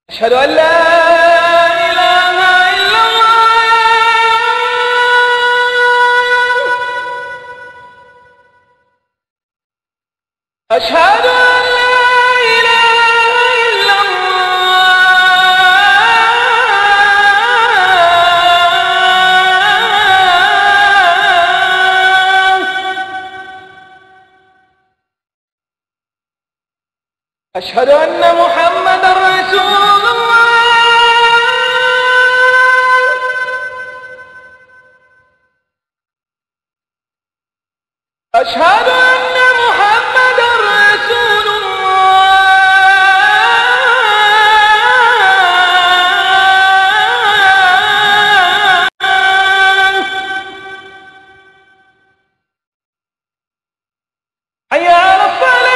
أشهد أن لا إله إلا الله أشهد أن لا إله إلا الله أشهد أن محمدا رسول أشهد أن محمدا رسول الله حي على الصلاة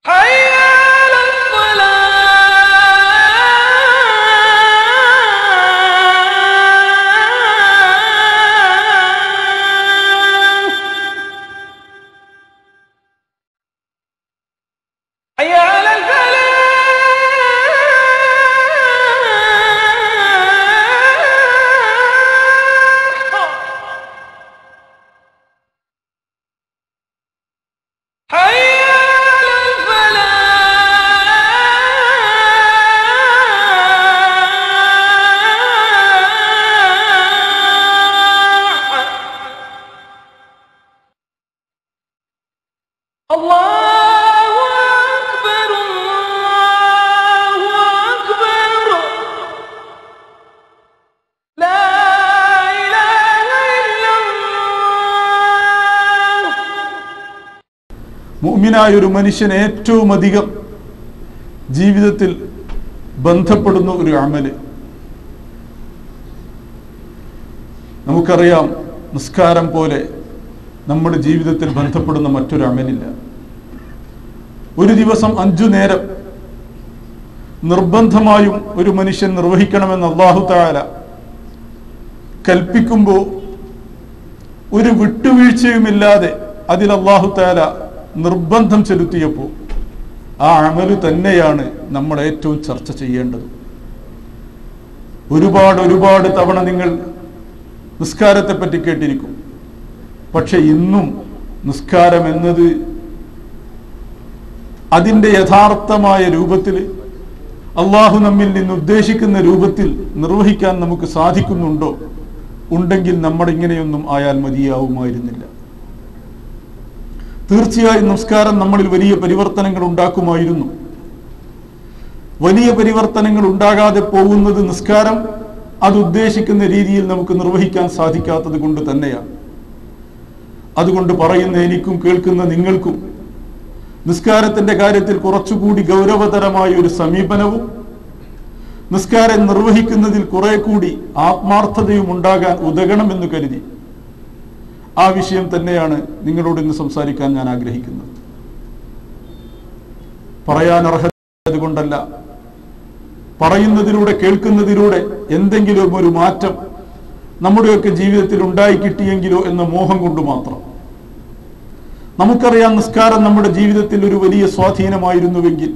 حي على الصلاة حي على الفلاح حي الله أكبر الله أكبر لا إله إلا الله. മുഅ്മിനായ ഒരു മനുഷ്യൻ ഏറ്റവും അധികം ജീവിതത്തിൽ ബന്ധപ്പെടുന്ന ഒരു അമല്, നമുക്കറിയാം, നിസ്കാരം പോലെ നമ്മുടെ ജീവിതത്തിൽ ബന്ധപ്പെടുന്ന മറ്റൊരു അമലില്ല. ഒരു ദിവസം 5 നേരം നിർബന്ധമായും ഒരു മനുഷ്യൻ നിർവഹിക്കണമെന്ന് അല്ലാഹു തആല കൽപ്പിക്കുമ്പോൾ ഒരു വിട്ടുവീഴ്ചയുമില്ലാതെ അതിൽ അല്ലാഹു തആല നിർബന്ധം ചെലുത്തിയപ്പോൾ ആ അമല് തന്നെയാണ് നമ്മൾ ഏറ്റവും ചർച്ച ചെയ്യേണ്ടത്. ഒരുപാട് തവണ നിങ്ങൾ നിസ്കാരത്തെ പറ്റി കേട്ടിരിക്കും. പക്ഷെ ഇന്നും നിസ്കാരം എന്നത് അതിൻ്റെ യഥാർത്ഥമായ രൂപത്തിൽ, അള്ളാഹു നമ്മിൽ നിന്ന് ഉദ്ദേശിക്കുന്ന രൂപത്തിൽ നിർവഹിക്കാൻ നമുക്ക് സാധിക്കുന്നുണ്ടോ? ഉണ്ടെങ്കിൽ നമ്മുടെ ഇങ്ങനെയൊന്നും ആയാൽ മതിയാവുമായിരുന്നില്ല. തീർച്ചയായും നിസ്കാരം നമ്മളിൽ വലിയ പരിവർത്തനങ്ങൾ ഉണ്ടാക്കുമായിരുന്നു. വലിയ പരിവർത്തനങ്ങൾ ഉണ്ടാകാതെ പോകുന്നത് നിസ്കാരം അത് ഉദ്ദേശിക്കുന്ന രീതിയിൽ നമുക്ക് നിർവഹിക്കാൻ സാധിക്കാത്തത് കൊണ്ട് തന്നെയാണ്. അതുകൊണ്ട് പറയുന്ന എനിക്കും കേൾക്കുന്ന നിങ്ങൾക്കും നിസ്കാരത്തിന്റെ കാര്യത്തിൽ കുറച്ചുകൂടി ഗൗരവതരമായ ഒരു സമീപനവും നിസ്കാരം നിർവഹിക്കുന്നതിൽ കുറെ കൂടി ആത്മാർത്ഥതയും ഉണ്ടാകാൻ ഉതകണമെന്ന് കരുതി ആ വിഷയം തന്നെയാണ് നിങ്ങളോട് ഇന്ന് സംസാരിക്കാൻ ഞാൻ ആഗ്രഹിക്കുന്നത്. പറയാൻ അർഹത കൊണ്ടല്ല, പറയുന്നതിലൂടെ കേൾക്കുന്നതിലൂടെ എന്തെങ്കിലും ഒരു മാറ്റം നമ്മുടെയൊക്കെ ജീവിതത്തിൽ ഉണ്ടായി കിട്ടിയെങ്കിലോ എന്ന മോഹം കൊണ്ട് മാത്രം. നമുക്കറിയാം, നിസ്കാരം നമ്മുടെ ജീവിതത്തിൽ ഒരു വലിയ സ്വാധീനമായിരുന്നുവെങ്കിൽ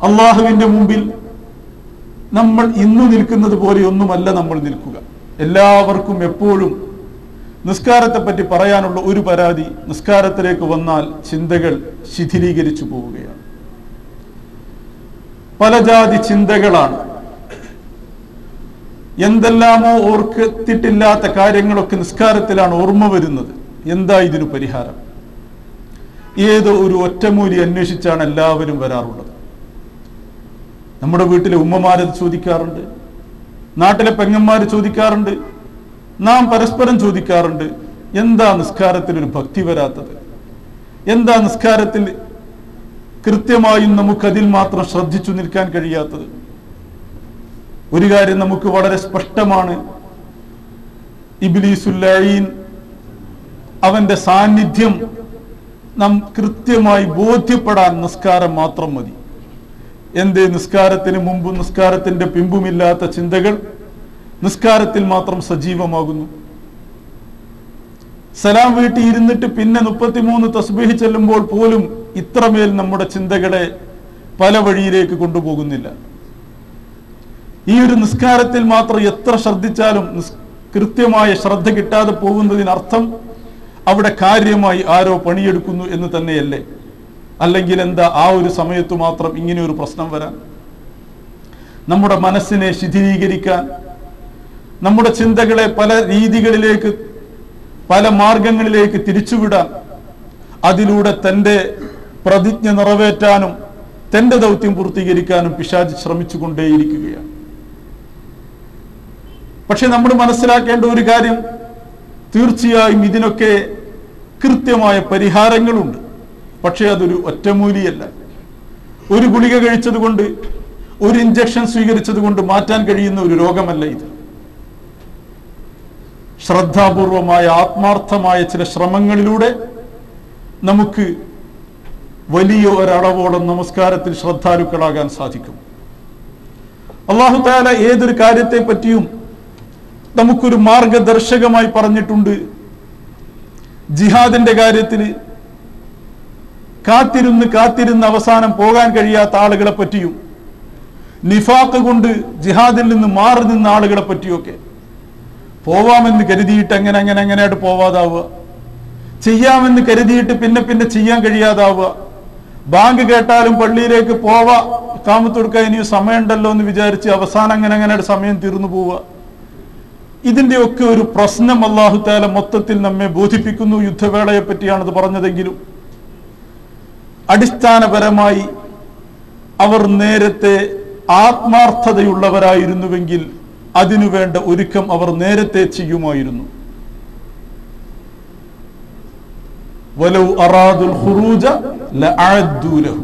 അള്ളാഹുവിന്റെ മുമ്പിൽ നമ്മൾ ഇന്ന് നിൽക്കുന്നത് പോലെ ഒന്നുമല്ല നമ്മൾ നിൽക്കുക. എല്ലാവർക്കും എപ്പോഴും നിസ്കാരത്തെ പറ്റി പറയാനുള്ള ഒരു പരാതി, നിസ്കാരത്തിലേക്ക് വന്നാൽ ചിന്തകൾ ശിഥിലീകരിച്ചു പോവുകയാണ്. പല ജാതി ചിന്തകളാണ്. എന്തെല്ലാമോ ഓർക്കത്തിട്ടില്ലാത്ത കാര്യങ്ങളൊക്കെ നിസ്കാരത്തിലാണ് ഓർമ്മ വരുന്നത്. എന്താ ഇതിനു പരിഹാരം? ഏതോ ഒരു ഒറ്റമൂലി അന്വേഷിച്ചാണ് എല്ലാവരും വരാറുള്ളത്. നമ്മുടെ വീട്ടിലെ ഉമ്മമാരത് ചോദിക്കാറുണ്ട്, നാട്ടിലെ പെങ്ങന്മാർ ചോദിക്കാറുണ്ട്, നാം പരസ്പരം ചോദിക്കാറുണ്ട്, എന്താ നിസ്കാരത്തിൽ ഒരു ഭക്തി വരാത്തത്, എന്താ നിസ്കാരത്തിൽ കൃത്യമായും നമുക്കതിൽ മാത്രം ശ്രദ്ധിച്ചു നിൽക്കാൻ കഴിയാത്തത്? ഒരു കാര്യം നമുക്ക് വളരെ സ്പഷ്ടമാണ്, ഇബ്ലീസുൽ ലഈൻ അവന്റെ സാന്നിധ്യം നാം കൃത്യമായി ബോധ്യപ്പെടാൻ നിസ്കാരം മാത്രം മതി. എന്തേ നിസ്കാരത്തിന് മുമ്പും നിസ്കാരത്തിന്റെ പിമ്പുമില്ലാത്ത ചിന്തകൾ നിസ്കാരത്തിൽ മാത്രം സജീവമാകുന്നു? സലാം വീട്ടി ഇരുന്നിട്ട് പിന്നെ 33 തസ്ബീഹ് ചെല്ലുമ്പോൾ പോലും ഇത്രമേൽ നമ്മുടെ ചിന്തകളെ പല വഴിയിലേക്ക് കൊണ്ടുപോകുന്നില്ല. ഈ ഒരു നിസ്കാരത്തിൽ മാത്രം എത്ര ശ്രദ്ധിച്ചാലും കൃത്യമായ ശ്രദ്ധ കിട്ടാതെ പോകുന്നതിനർത്ഥം അവിടെ കാര്യമായി ആരോ പണിയെടുക്കുന്നു എന്ന് തന്നെയല്ലേ? അല്ലെങ്കിൽ എന്താ ആ ഒരു സമയത്ത് മാത്രം ഇങ്ങനെ ഒരു പ്രശ്നം വരാൻ? നമ്മുടെ മനസ്സിനെ ശിഥിലീകരിക്കാൻ, നമ്മുടെ ചിന്തകളെ പല രീതികളിലേക്ക്, പല മാർഗങ്ങളിലേക്ക് തിരിച്ചുവിടാൻ, അതിലൂടെ തൻ്റെ പ്രതിജ്ഞ നിറവേറ്റാനും തൻ്റെ ദൗത്യം പൂർത്തീകരിക്കാനും പിശാച് ശ്രമിച്ചുകൊണ്ടേയിരിക്കുകയാണ്. പക്ഷെ നമ്മൾ മനസ്സിലാക്കേണ്ട ഒരു കാര്യം, തീർച്ചയായും ഇതിനൊക്കെ കൃത്യമായ പരിഹാരങ്ങളുണ്ട്. പക്ഷേ അതൊരു ഒറ്റമൂലിയല്ല. ഒരു ഗുളിക കഴിച്ചത് കൊണ്ട്, ഒരു ഇഞ്ചക്ഷൻ സ്വീകരിച്ചത് കൊണ്ട് മാറ്റാൻ കഴിയുന്ന ഒരു രോഗമല്ല ഇത്. ശ്രദ്ധാപൂർവമായ ആത്മാർത്ഥമായ ചില ശ്രമങ്ങളിലൂടെ നമുക്ക് വലിയ ഒരളവോളം നമസ്കാരത്തിൽ ശ്രദ്ധാലുക്കളാകാൻ സാധിക്കും. അല്ലാഹു തആല ഏതൊരു കാര്യത്തെ പറ്റിയും നമുക്കൊരു മാർഗദർശകമായി പറഞ്ഞിട്ടുണ്ട്. ജിഹാദിന്റെ കാര്യത്തിൽ കാത്തിരുന്ന് അവസാനം പോകാൻ കഴിയാത്ത ആളുകളെ പറ്റിയും, നിഫാഖ് കൊണ്ട് ജിഹാദിൽ നിന്ന് മാറി നിന്ന ആളുകളെ പറ്റിയൊക്കെ, പോവാമെന്ന് കരുതിയിട്ട് അങ്ങനെയായിട്ട് പോവാതാവുക, ചെയ്യാമെന്ന് കരുതിയിട്ട് പിന്നെ ചെയ്യാൻ കഴിയാതാവുക, ബാങ്ക് കേട്ടാലും പള്ളിയിലേക്ക് പോവാ, കാമത്തൊടുക്കാൻ ഇനിയും സമയമുണ്ടല്ലോ എന്ന് വിചാരിച്ച് അവസാനം അങ്ങനെയായിട്ട് സമയം തീർന്നു പോവുക. ഇതിന്റെയൊക്കെ ഒരു പ്രശ്നം അല്ലാഹു തആല മൊത്തത്തിൽ നമ്മെ ബോധിപ്പിക്കുന്നു. യുദ്ധവേളയെ പറ്റിയാണത് പറഞ്ഞതെങ്കിലും അടിസ്ഥാനപരമായി അവർ നേരത്തെ ആത്മാർത്ഥതയുള്ളവരായിരുന്നുവെങ്കിൽ അതിനുവേണ്ട ഒരുക്കം അവർ നേരത്തെ ചെയ്യുമായിരുന്നു. വലൗ അറാദുൽ ഖുറൂജ ലഅഅദ്ദൂ ലഹു,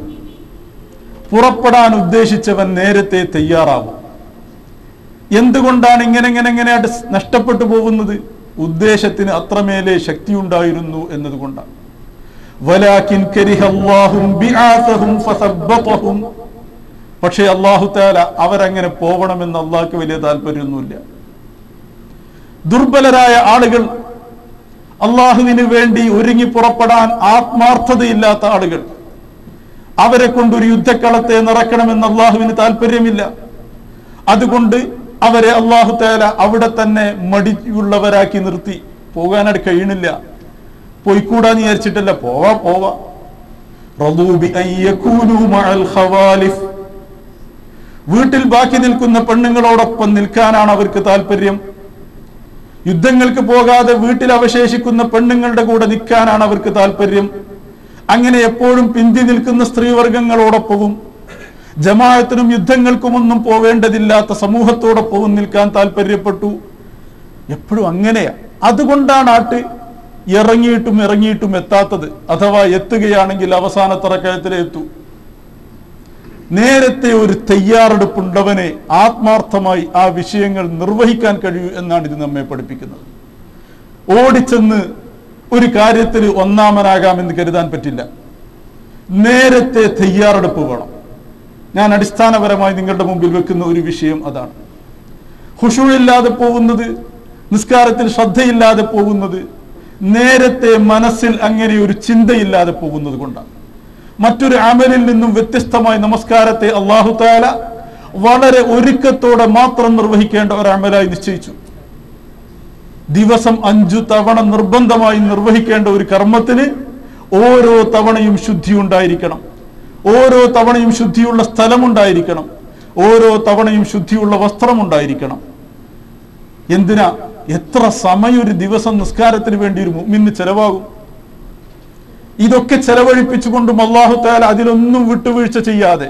പുറപ്പെടാൻ ഉദ്ദേശിച്ചവൻ നേരത്തെ തയ്യാറാവും. എന്തുകൊണ്ടാണ് ഇങ്ങനെയായിട്ട് നഷ്ടപ്പെട്ടു പോകുന്നത്? ഉദ്ദേശത്തിന് അത്രമേലെ ശക്തി ഉണ്ടായിരുന്നു എന്നതുകൊണ്ടാണ്. വലാകിൻ കരിഹല്ലാഹും ബിആസഹും ഫസബ്ബതഹും, പക്ഷേ അല്ലാഹു തആല അവരങ്ങനെ പോകണമെന്ന് അല്ലാഹുക്ക് വലിയ താല്പര്യമൊന്നുമില്ല. ദുർബലരായ ആളുകൾ, അല്ലാഹുവിന് വേണ്ടി ഒരുങ്ങി പുറപ്പെടാൻ ആത്മാർത്ഥതയില്ലാത്ത ആളുകൾ, അവരെ കൊണ്ടൊരു യുദ്ധക്കളത്തെ നിറക്കണമെന്ന് അല്ലാഹുവിന് താല്പര്യമില്ല. അതുകൊണ്ട് അവരെ അല്ലാഹു തആല അവിടെ തന്നെ മടിയുള്ളവരാക്കി നിർത്തി. പോകാനായിട്ട് കഴിയണില്ല, പോയിക്കൂടാന്ന് വിചാരിച്ചിട്ടല്ല, പോവാ. റളൂ ബി അൻ യകൂനൂ മഅൽ ഖവാലിഫ്, വീട്ടിൽ ബാക്കി നിൽക്കുന്ന പെണ്ണുങ്ങളോടൊപ്പം നിൽക്കാനാണ് അവർക്ക് താല്പര്യം. യുദ്ധങ്ങൾക്ക് പോകാതെ വീട്ടിൽ അവശേഷിക്കുന്ന പെണ്ണുങ്ങളുടെ കൂടെ നിൽക്കാനാണ് അവർക്ക് താല്പര്യം. അങ്ങനെ എപ്പോഴും പിന്തി നിൽക്കുന്ന സ്ത്രീവർഗങ്ങളോടൊപ്പവും ജമാഅത്തിനും യുദ്ധങ്ങൾക്കുമൊന്നും പോവേണ്ടതില്ലാത്ത സമൂഹത്തോടൊപ്പവും നിൽക്കാൻ താല്പര്യപ്പെട്ടു. എപ്പോഴും അങ്ങനെയാ. അതുകൊണ്ടാണ് ഇറങ്ങിയിട്ടും എത്താത്തത്. അഥവാ എത്തുകയാണെങ്കിൽ അവസാനത്തെ റക്അത്തിലേ എത്തൂ. നേരത്തെ ഒരു തയ്യാറെടുപ്പുണ്ടവനെ ആത്മാർത്ഥമായി ആ വിഷയങ്ങൾ നിർവഹിക്കാൻ കഴിയൂ എന്നാണ് ഇത് നമ്മെ പഠിപ്പിക്കുന്നത്. ഓടിച്ചെന്ന് ഒരു കാര്യത്തിൽ ഒന്നാമനാകാമെന്ന് കരുതാൻ പറ്റില്ല. നേരത്തെ തയ്യാറെടുപ്പ് വേണം. ഞാൻ അടിസ്ഥാനപരമായി നിങ്ങളുടെ മുമ്പിൽ വെക്കുന്ന ഒരു വിഷയം അതാണ്. ഖുശൂഇല്ലാതെ പോകുന്നത്, നിസ്കാരത്തിൽ ശ്രദ്ധയില്ലാതെ പോകുന്നത്, നേരത്തെ മനസ്സിൽ അങ്ങനെ ഒരു ചിന്തയില്ലാതെ പോകുന്നത് കൊണ്ടാണ്. മറ്റൊരു അമലിൽ നിന്നും വ്യത്യസ്തമായി നമസ്കാരത്തെ അല്ലാഹു തആല വളരെ ഒരുക്കത്തോടെ മാത്രം നിർവഹിക്കേണ്ട ഒരു അമലായി നിശ്ചയിച്ചു. ദിവസം 5 തവണ നിർബന്ധമായി നിർവഹിക്കേണ്ട ഒരു കർമ്മത്തിന് ഓരോ തവണയും ശുദ്ധി ഉണ്ടായിരിക്കണം, ഓരോ തവണയും ശുദ്ധിയുള്ള സ്ഥലമുണ്ടായിരിക്കണം, ഓരോ തവണയും ശുദ്ധിയുള്ള വസ്ത്രമുണ്ടായിരിക്കണം. എന്തിനാ എത്ര സമയം ഒരു ദിവസം നിസ്കാരത്തിന് വേണ്ടി ഒരു മുഅ്മിന് ചെലവാകും? ഇതൊക്കെ ചെലവഴിപ്പിച്ചുകൊണ്ടും അല്ലാഹു തആല അതിലൊന്നും വിട്ടുവീഴ്ച ചെയ്യാതെ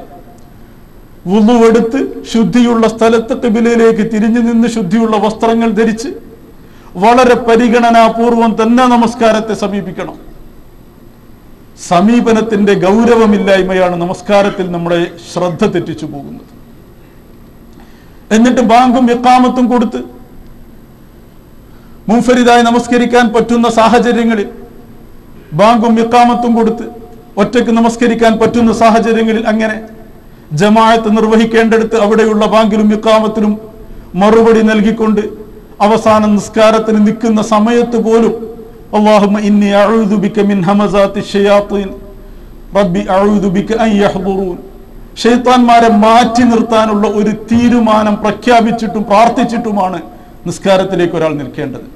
വുളുവെടുത്ത് ശുദ്ധിയുള്ള സ്ഥലത്ത് ഖിബലയിലേക്ക് തിരിഞ്ഞു നിന്ന് ശുദ്ധിയുള്ള വസ്ത്രങ്ങൾ ധരിച്ച് വളരെ പരിഗണനാപൂർവം തന്നെ നമസ്കാരത്തെ സമീപിക്കണം. സമീപനത്തിന്റെ ഗൗരവമില്ലായ്മയാണ് നമസ്കാരത്തിൽ നമ്മുടെ ശ്രദ്ധ തെറ്റിച്ചു പോകുന്നത്. എന്നിട്ട് ബാങ്കും ഇഖാമത്തും കൊടുത്ത് മുൻഫരിദായി നമസ്കരിക്കാൻ പറ്റുന്ന സാഹചര്യങ്ങളിൽ, ബാങ്കും ഇഖാമത്തും കൊടുത്ത് ഒറ്റയ്ക്ക് നമസ്കരിക്കാൻ പറ്റുന്ന സാഹചര്യങ്ങളിൽ അങ്ങനെ ജമാഅത്ത് നിർവഹിക്കേണ്ടടുത്ത് അവിടെയുള്ള ബാങ്കിലും ഇഖാമത്തിനും മറുപടി നൽകിക്കൊണ്ട് അവസാന നിസ്കാരത്തിന് നിൽക്കുന്ന സമയത്ത് പോലും അല്ലാഹുമ്മ ഇന്നി അഊദു ബിക മിൻ ഹമസാത്തി ശയാത്തീൻ റബ്ബി അഊദു ബിക അൻ യഹ്ദുറൂൻ, ശൈത്താന്മാരെ മാറ്റി നിർത്താനുള്ള ഒരു തീരുമാനം പ്രഖ്യാപിച്ചിട്ടും പ്രാർത്ഥിച്ചിട്ടുമാണ് നിസ്കാരത്തിലേക്ക് ഒരാൾ നിൽക്കേണ്ടത്.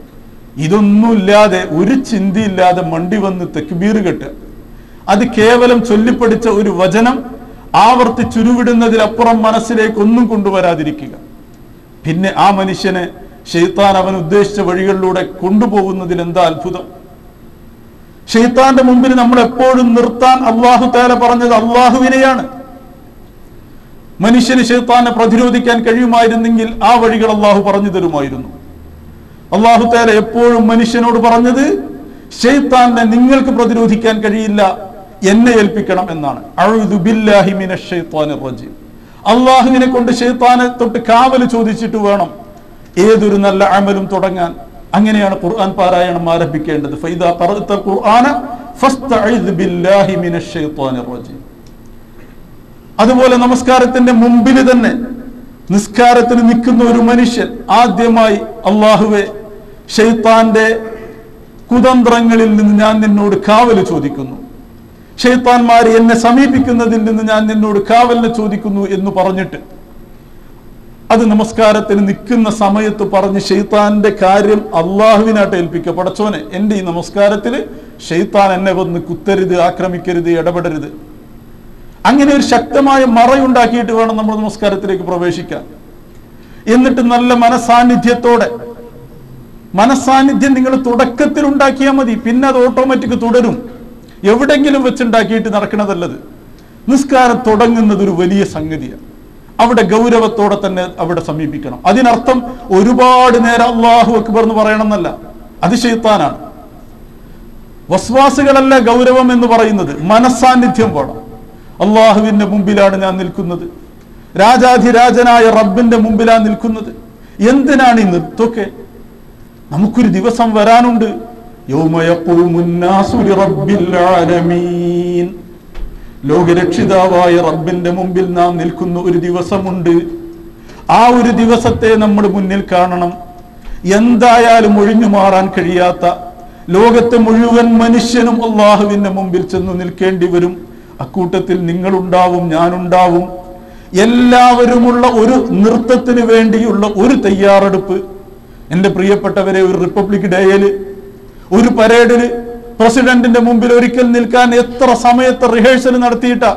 ഇതൊന്നുമില്ലാതെ, ഒരു ചിന്തയില്ലാതെ മണ്ടി വന്ന് തക്ബീർ കെട്ടുക, അത് കേവലം ചൊല്ലിപ്പടിച്ച ഒരു വചനം ആവർത്തിച്ചുരുവിടുന്നതിലപ്പുറം മനസ്സിലേക്ക് ഒന്നും കൊണ്ടുവരാതിരിക്കുക. പിന്നെ ആ മനുഷ്യനെ ശൈത്താൻ അവൻ ഉദ്ദേശിച്ച വഴികളിലൂടെ കൊണ്ടുപോകുന്നതിൽ എന്താ അത്ഭുതം. ശൈത്താന്റെ മുമ്പിൽ നമ്മൾ എപ്പോഴും നിർത്താൻ അല്ലാഹു തആല പറഞ്ഞത് അല്ലാഹുവിനെയാണ്. മനുഷ്യന് ശൈത്താനെ പ്രതിരോധിക്കാൻ കഴിയുമായിരുന്നെങ്കിൽ ആ വഴികൾ അല്ലാഹു പറഞ്ഞു തരുമായിരുന്നു. അല്ലാഹു തആല എപ്പോഴും മനുഷ്യനോട് പറഞ്ഞത് ശൈത്താനെ നിങ്ങൾക്ക് പ്രതിരോധിക്കാൻ കഴിയില്ല, എന്നെ ഏൽപ്പിക്കണം എന്നാണ്. അഊദു ബില്ലാഹി മിനശ് ശൈത്വാനിർ റജീം. അല്ലാഹുവിനെ കൊണ്ട് ശൈത്താനെ തൊട്ട് കാവൽ ചോദിച്ചിട്ട് വേണം ഏതൊരു നല്ല അമലും തുടങ്ങാൻ. അങ്ങനെയാണ് ഖുർആൻ പാരായണം ആരംഭിക്കേണ്ടത്. ഫൈദാ ഖറഅ്തൽ ഖുർആന ഫസ്തഇദ് ബില്ലാഹി മിനശ് ശൈത്വാനിർ റജീം. അതുപോലെ നമസ്കാരത്തിന്റെ മുമ്പിൽ തന്നെ നിസ്കാരത്തിന് നിൽക്കുന്ന ഒരു മനുഷ്യൻ ആദ്യമായി അല്ലാഹുവേ, ശൈത്താന്റെ കുതന്ത്രങ്ങളിൽ നിന്ന് ഞാൻ നിന്നോട് കാവൽ ചോദിക്കുന്നു, ശൈത്താന്മാരെ എന്നെ സമീപിക്കുന്നതിൽ നിന്ന് ഞാൻ നിന്നോട് കാവലിനെ ചോദിക്കുന്നു എന്ന് പറഞ്ഞിട്ട് അത് നമസ്കാരത്തിന് നിൽക്കുന്ന സമയത്ത് പറഞ്ഞ് ശൈത്താന്റെ കാര്യം അള്ളാഹുവിനായിട്ട് ഏൽപ്പിക്കുക. പടച്ചോനെ, എൻ്റെ ഈ നമസ്കാരത്തിൽ ശൈത്താൻ എന്നെ വന്ന് കുത്തരുത്, ആക്രമിക്കരുത്, ഇടപെടരുത്. അങ്ങനെ ഒരു ശക്തമായ മറയുണ്ടാക്കിയിട്ട് വേണം നമ്മൾ നമസ്കാരത്തിലേക്ക് പ്രവേശിക്കാൻ. എന്നിട്ട് നല്ല മനസാന്നിധ്യം നിങ്ങൾ തുടക്കത്തിൽ ഉണ്ടാക്കിയാൽ മതി, പിന്നെ അത് ഓട്ടോമാറ്റിക് തുടരും. എവിടെങ്കിലും വെച്ചുണ്ടാക്കിയിട്ട് നടക്കണതല്ലത്. നിസ്കാരം തുടങ്ങുന്നത് ഒരു വലിയ സംഗതിയാണ്. അവിടെ ഗൗരവത്തോടെ തന്നെ അവിടെ സമീപിക്കണം. അതിനർത്ഥം ഒരുപാട് നേരം അല്ലാഹു അക്ബർ എന്ന് പറയണമെന്നല്ല, അത് ശൈത്താനാണ്. വസ്വാസുകളല്ല ഗൗരവം എന്ന് പറയുന്നത്, മനസാന്നിധ്യം വേണം. അള്ളാഹുവിന്റെ മുമ്പിലാണ് ഞാൻ നിൽക്കുന്നത്, രാജാധിരാജനായ റബ്ബിന്റെ മുമ്പിലാണ് നിൽക്കുന്നത്. എന്തിനാണ് ഈ നിർത്തമൊക്കെ? നമുക്കൊരു ദിവസം വരാനുണ്ട്. യൗമ യഖൂമുൻ നാസു ലിറബ്ബിൽ ആലമീൻ. ലോകരക്ഷിതാവായ റബ്ബിന്റെ മുമ്പിൽ നാം നിൽക്കുന്ന ഒരു ദിവസമുണ്ട്. ആ ഒരു ദിവസത്തെ നമ്മൾ മുന്നിൽ കാണണം. എന്തായാലും ഒഴിഞ്ഞു മാറാൻ കഴിയാത്ത, ലോകത്തെ മുഴുവൻ മനുഷ്യനും അള്ളാഹുവിന്റെ മുമ്പിൽ ചെന്ന് നിൽക്കേണ്ടി വരും. അക്കൂട്ടത്തിൽ നിങ്ങളുണ്ടാവും, ഞാനുണ്ടാവും. എല്ലാവരുമുള്ള ഒരു നൃത്തത്തിന് വേണ്ടിയുള്ള ഒരു തയ്യാറെടുപ്പ്. എൻ്റെ പ്രിയപ്പെട്ടവരെ, ഒരു റിപ്പബ്ലിക് ഡേയില്, ഒരു പരേഡില് പ്രസിഡന്റിന്റെ മുമ്പിൽ ഒരിക്കൽ നിൽക്കാൻ എത്ര സമയത്ത് റിഹേഴ്സൽ നടത്തിയിട്ടാ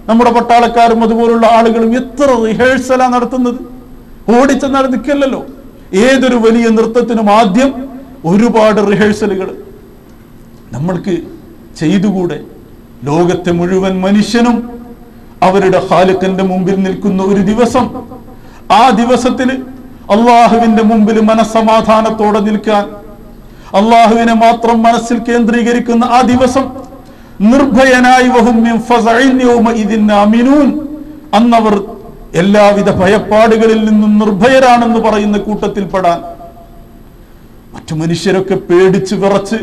നമ്മുടെ പട്ടാളക്കാരും അതുപോലുള്ള ആളുകളും എത്ര റിഹേഴ്സലാ നടത്തുന്നത്. ഓടിച്ചെന്നാൽ നിൽക്കല്ലോ. ഏതൊരു വലിയ നൃത്തത്തിനും ആദ്യം ഒരുപാട് റിഹേഴ്സലുകൾ നമ്മൾക്ക് ചെയ്തുകൂടെ? ലോകത്തെ മുഴുവൻ മനുഷ്യനും അവരുടെ ഖാലിഖിന്റെ മുമ്പിൽ നിൽക്കുന്ന ഒരു ദിവസം, ആ ദിവസത്തിൽ അള്ളാഹുവിന്റെ മുമ്പിൽ മനസ്സമാധാനത്തോടെ നിൽക്കാൻ, അള്ളാഹുവിനെ മാത്രം മനസ്സിൽ കേന്ദ്രീകരിക്കുന്ന ആ ദിവസം, നിർഭയനായി വഹും മിൻ ഫസഇൻ യൗമഇദിൻ ആമിനൂൻ, അന്നവർ എല്ലാവിധ ഭയപ്പാടുകളിൽ നിന്നും നിർഭയരാണെന്ന് പറയുന്ന കൂട്ടത്തിൽപ്പെടാൻ. മറ്റു മനുഷ്യരൊക്കെ പേടിച്ച് വിറച്ച്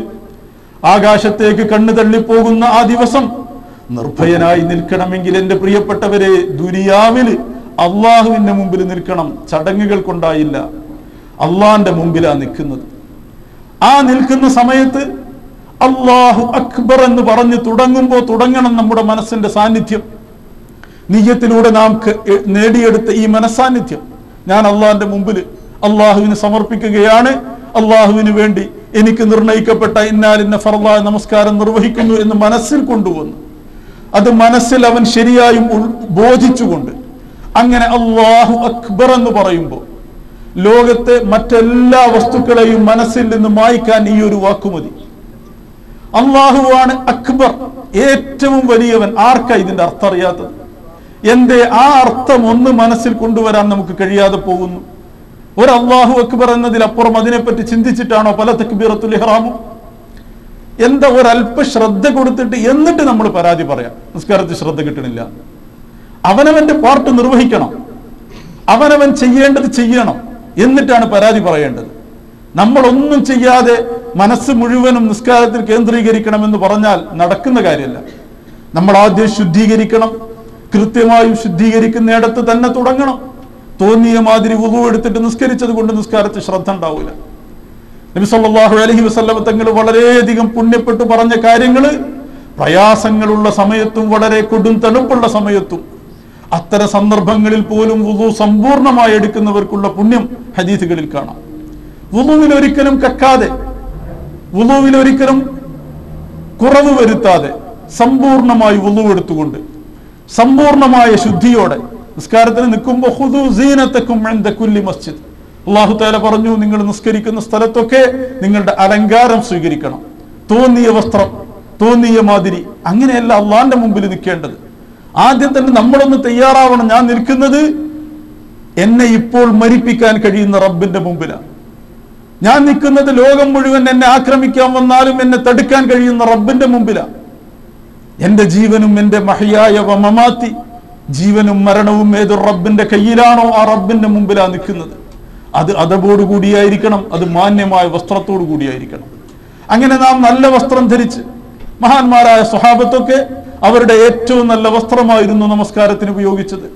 ആകാശത്തേക്ക് കണ്ണു തള്ളിപ്പോകുന്ന ആ ദിവസം നിർഭയനായി നിൽക്കണമെങ്കിൽ എൻ്റെ പ്രിയപ്പെട്ടവരെ, ദുനിയാവില് അള്ളാഹുവിന്റെ മുമ്പിൽ നിൽക്കണം. ചടങ്ങുകൾ കൊണ്ടായില്ല, അള്ളാന്റെ മുമ്പിലാ നിൽക്കുന്നത്. ആ നിൽക്കുന്ന സമയത്ത് അല്ലാഹു അക്ബർ എന്ന് പറഞ്ഞ് തുടങ്ങണം നമ്മുടെ മനസ്സിന്റെ സാന്നിധ്യം. നിയ്യത്തിലൂടെ നാം നേടിയെടുത്ത ഈ മനസാന്നിധ്യം ഞാൻ അള്ളാഹിന്റെ മുമ്പിൽ അള്ളാഹുവിന് സമർപ്പിക്കുകയാണ്. അള്ളാഹുവിന് വേണ്ടി എനിക്ക് നിർണയിക്കപ്പെട്ട ഇന്നാലിന്ന ഫർളായ നമസ്കാരം നിർവഹിക്കുന്നു എന്ന് മനസ്സിൽ കൊണ്ടുവന്നു. അത് മനസ്സിൽ അവൻ ശരിയായും ബോധിച്ചുകൊണ്ട് അങ്ങനെ അല്ലാഹു അക്ബർ എന്ന് പറയുമ്പോൾ ലോകത്തെ മറ്റെല്ലാ വസ്തുക്കളെയും മനസ്സിൽ നിന്ന് മായ്ക്കാൻ ഈ ഒരു വാക്കുമതി. അള്ളാഹുവാണ് അക്ബർ, ഏറ്റവും വലിയവൻ. ആർക്കാ ഇതിന്റെ അർത്ഥം അറിയാത്തത്? എന്തേ ആ അർത്ഥം ഒന്ന് മനസ്സിൽ കൊണ്ടുവരാൻ നമുക്ക് കഴിയാതെ പോകുന്നു? ഒരു അല്ലാഹു അക്ബർ എന്നതിലപ്പുറം അതിനെപ്പറ്റി ചിന്തിച്ചിട്ടാണോ പല തക്ബീറത്തുൽ ഇഹ്റാമും? എന്താ ഒരല്പ ശ്രദ്ധ കൊടുത്തിട്ട് എന്നിട്ട് നമ്മൾ പരാതി പറയാം നിസ്കാരത്തിൽ ശ്രദ്ധ കിട്ടണില്ല. അവനവന്റെ പാർട്ട് നിർവഹിക്കണം, അവനവൻ ചെയ്യേണ്ടത് ചെയ്യണം, എന്നിട്ടാണ് പരാതി പറയേണ്ടത്. നമ്മളൊന്നും ചെയ്യാതെ മനസ്സ് മുഴുവനും നിസ്കാരത്തിൽ കേന്ദ്രീകരിക്കണമെന്ന് പറഞ്ഞാൽ നടക്കുന്ന കാര്യമല്ല. നമ്മൾ ആദ്യം ശുദ്ധീകരിക്കണം, കൃത്യമായും ശുദ്ധീകരിക്കുന്നിടത്ത് തന്നെ തുടങ്ങണം. തോന്നിയ മാതിരി വുളു എടുത്തിട്ട് നിസ്കരിച്ചത് കൊണ്ട് നിസ്കാരത്തിൽ ശ്രദ്ധ ഉണ്ടാവില്ല. നബി സല്ലല്ലാഹു അലൈഹി വസല്ലം തങ്ങൾ വളരെയധികം പുണ്യപ്പെട്ടു പറഞ്ഞ കാര്യങ്ങള് പ്രയാസങ്ങളുള്ള സമയത്തും വളരെ കൊടും തണുപ്പുള്ള സമയത്തും അത്തരം സന്ദർഭങ്ങളിൽ പോലും വുളു സമ്പൂർണമായി എടുക്കുന്നവർക്കുള്ള പുണ്യം ഹദീസുകളിൽ കാണാം. വുളുവിൽ ഒരിക്കലും കക്കാതെ, വുളുവിൽ ഒരിക്കലും കുറവ് വരുത്താതെ സമ്പൂർണമായി വുളു എടുത്തുകൊണ്ട് സമ്പൂർണമായ ശുദ്ധിയോടെ നിസ്കാരത്തിന് നിൽക്കുമ്പോൾ ഖുദൂ സീനതകും ഇൻദ കുല്ലി മസ്ജിദ്, അല്ലാഹു തആല പറഞ്ഞു, നിങ്ങൾ നിസ്കരിക്കുന്ന സ്ഥലത്തൊക്കെ നിങ്ങളുടെ അലങ്കാരം സ്വീകരിക്കണം. തോന്നിയ വസ്ത്രം, തോന്നിയ മാതിരി അങ്ങനെയല്ല അള്ളാന്റെ മുമ്പിൽ നിൽക്കേണ്ടത്. ആദ്യം തന്നെ നമ്മളൊന്ന് തയ്യാറാവണം. ഞാൻ നിൽക്കുന്നത് എന്നെ ഇപ്പോൾ മരിപ്പിക്കാൻ കഴിയുന്ന റബ്ബിന്റെ മുമ്പിലാണ്. ഞാൻ നിൽക്കുന്നത് ലോകം മുഴുവൻ എന്നെ ആക്രമിക്കാൻ വന്നാലും എന്നെ തടുക്കാൻ കഴിയുന്ന റബ്ബിന്റെ മുമ്പിലാണ്. എന്റെ ജീവനും എന്റെ മഹ്യായ വമമാത്തി, ജീവനും മരണവും ഏതൊരു റബ്ബിന്റെ കയ്യിലാണോ ആ റബ്ബിന്റെ മുമ്പിലാണ് നിൽക്കുന്നത്. അത് അദബോട് കൂടിയായിരിക്കണം, അത് മാന്യമായ വസ്ത്രത്തോടു കൂടിയായിരിക്കണം. അങ്ങനെ നാം നല്ല വസ്ത്രം ധരിച്ച്, മഹാന്മാരായ സ്വഹാബത്തൊക്കെ അവരുടെ ഏറ്റവും നല്ല വസ്ത്രമായിരുന്നു നമസ്കാരത്തിന് ഉപയോഗിച്ചത്.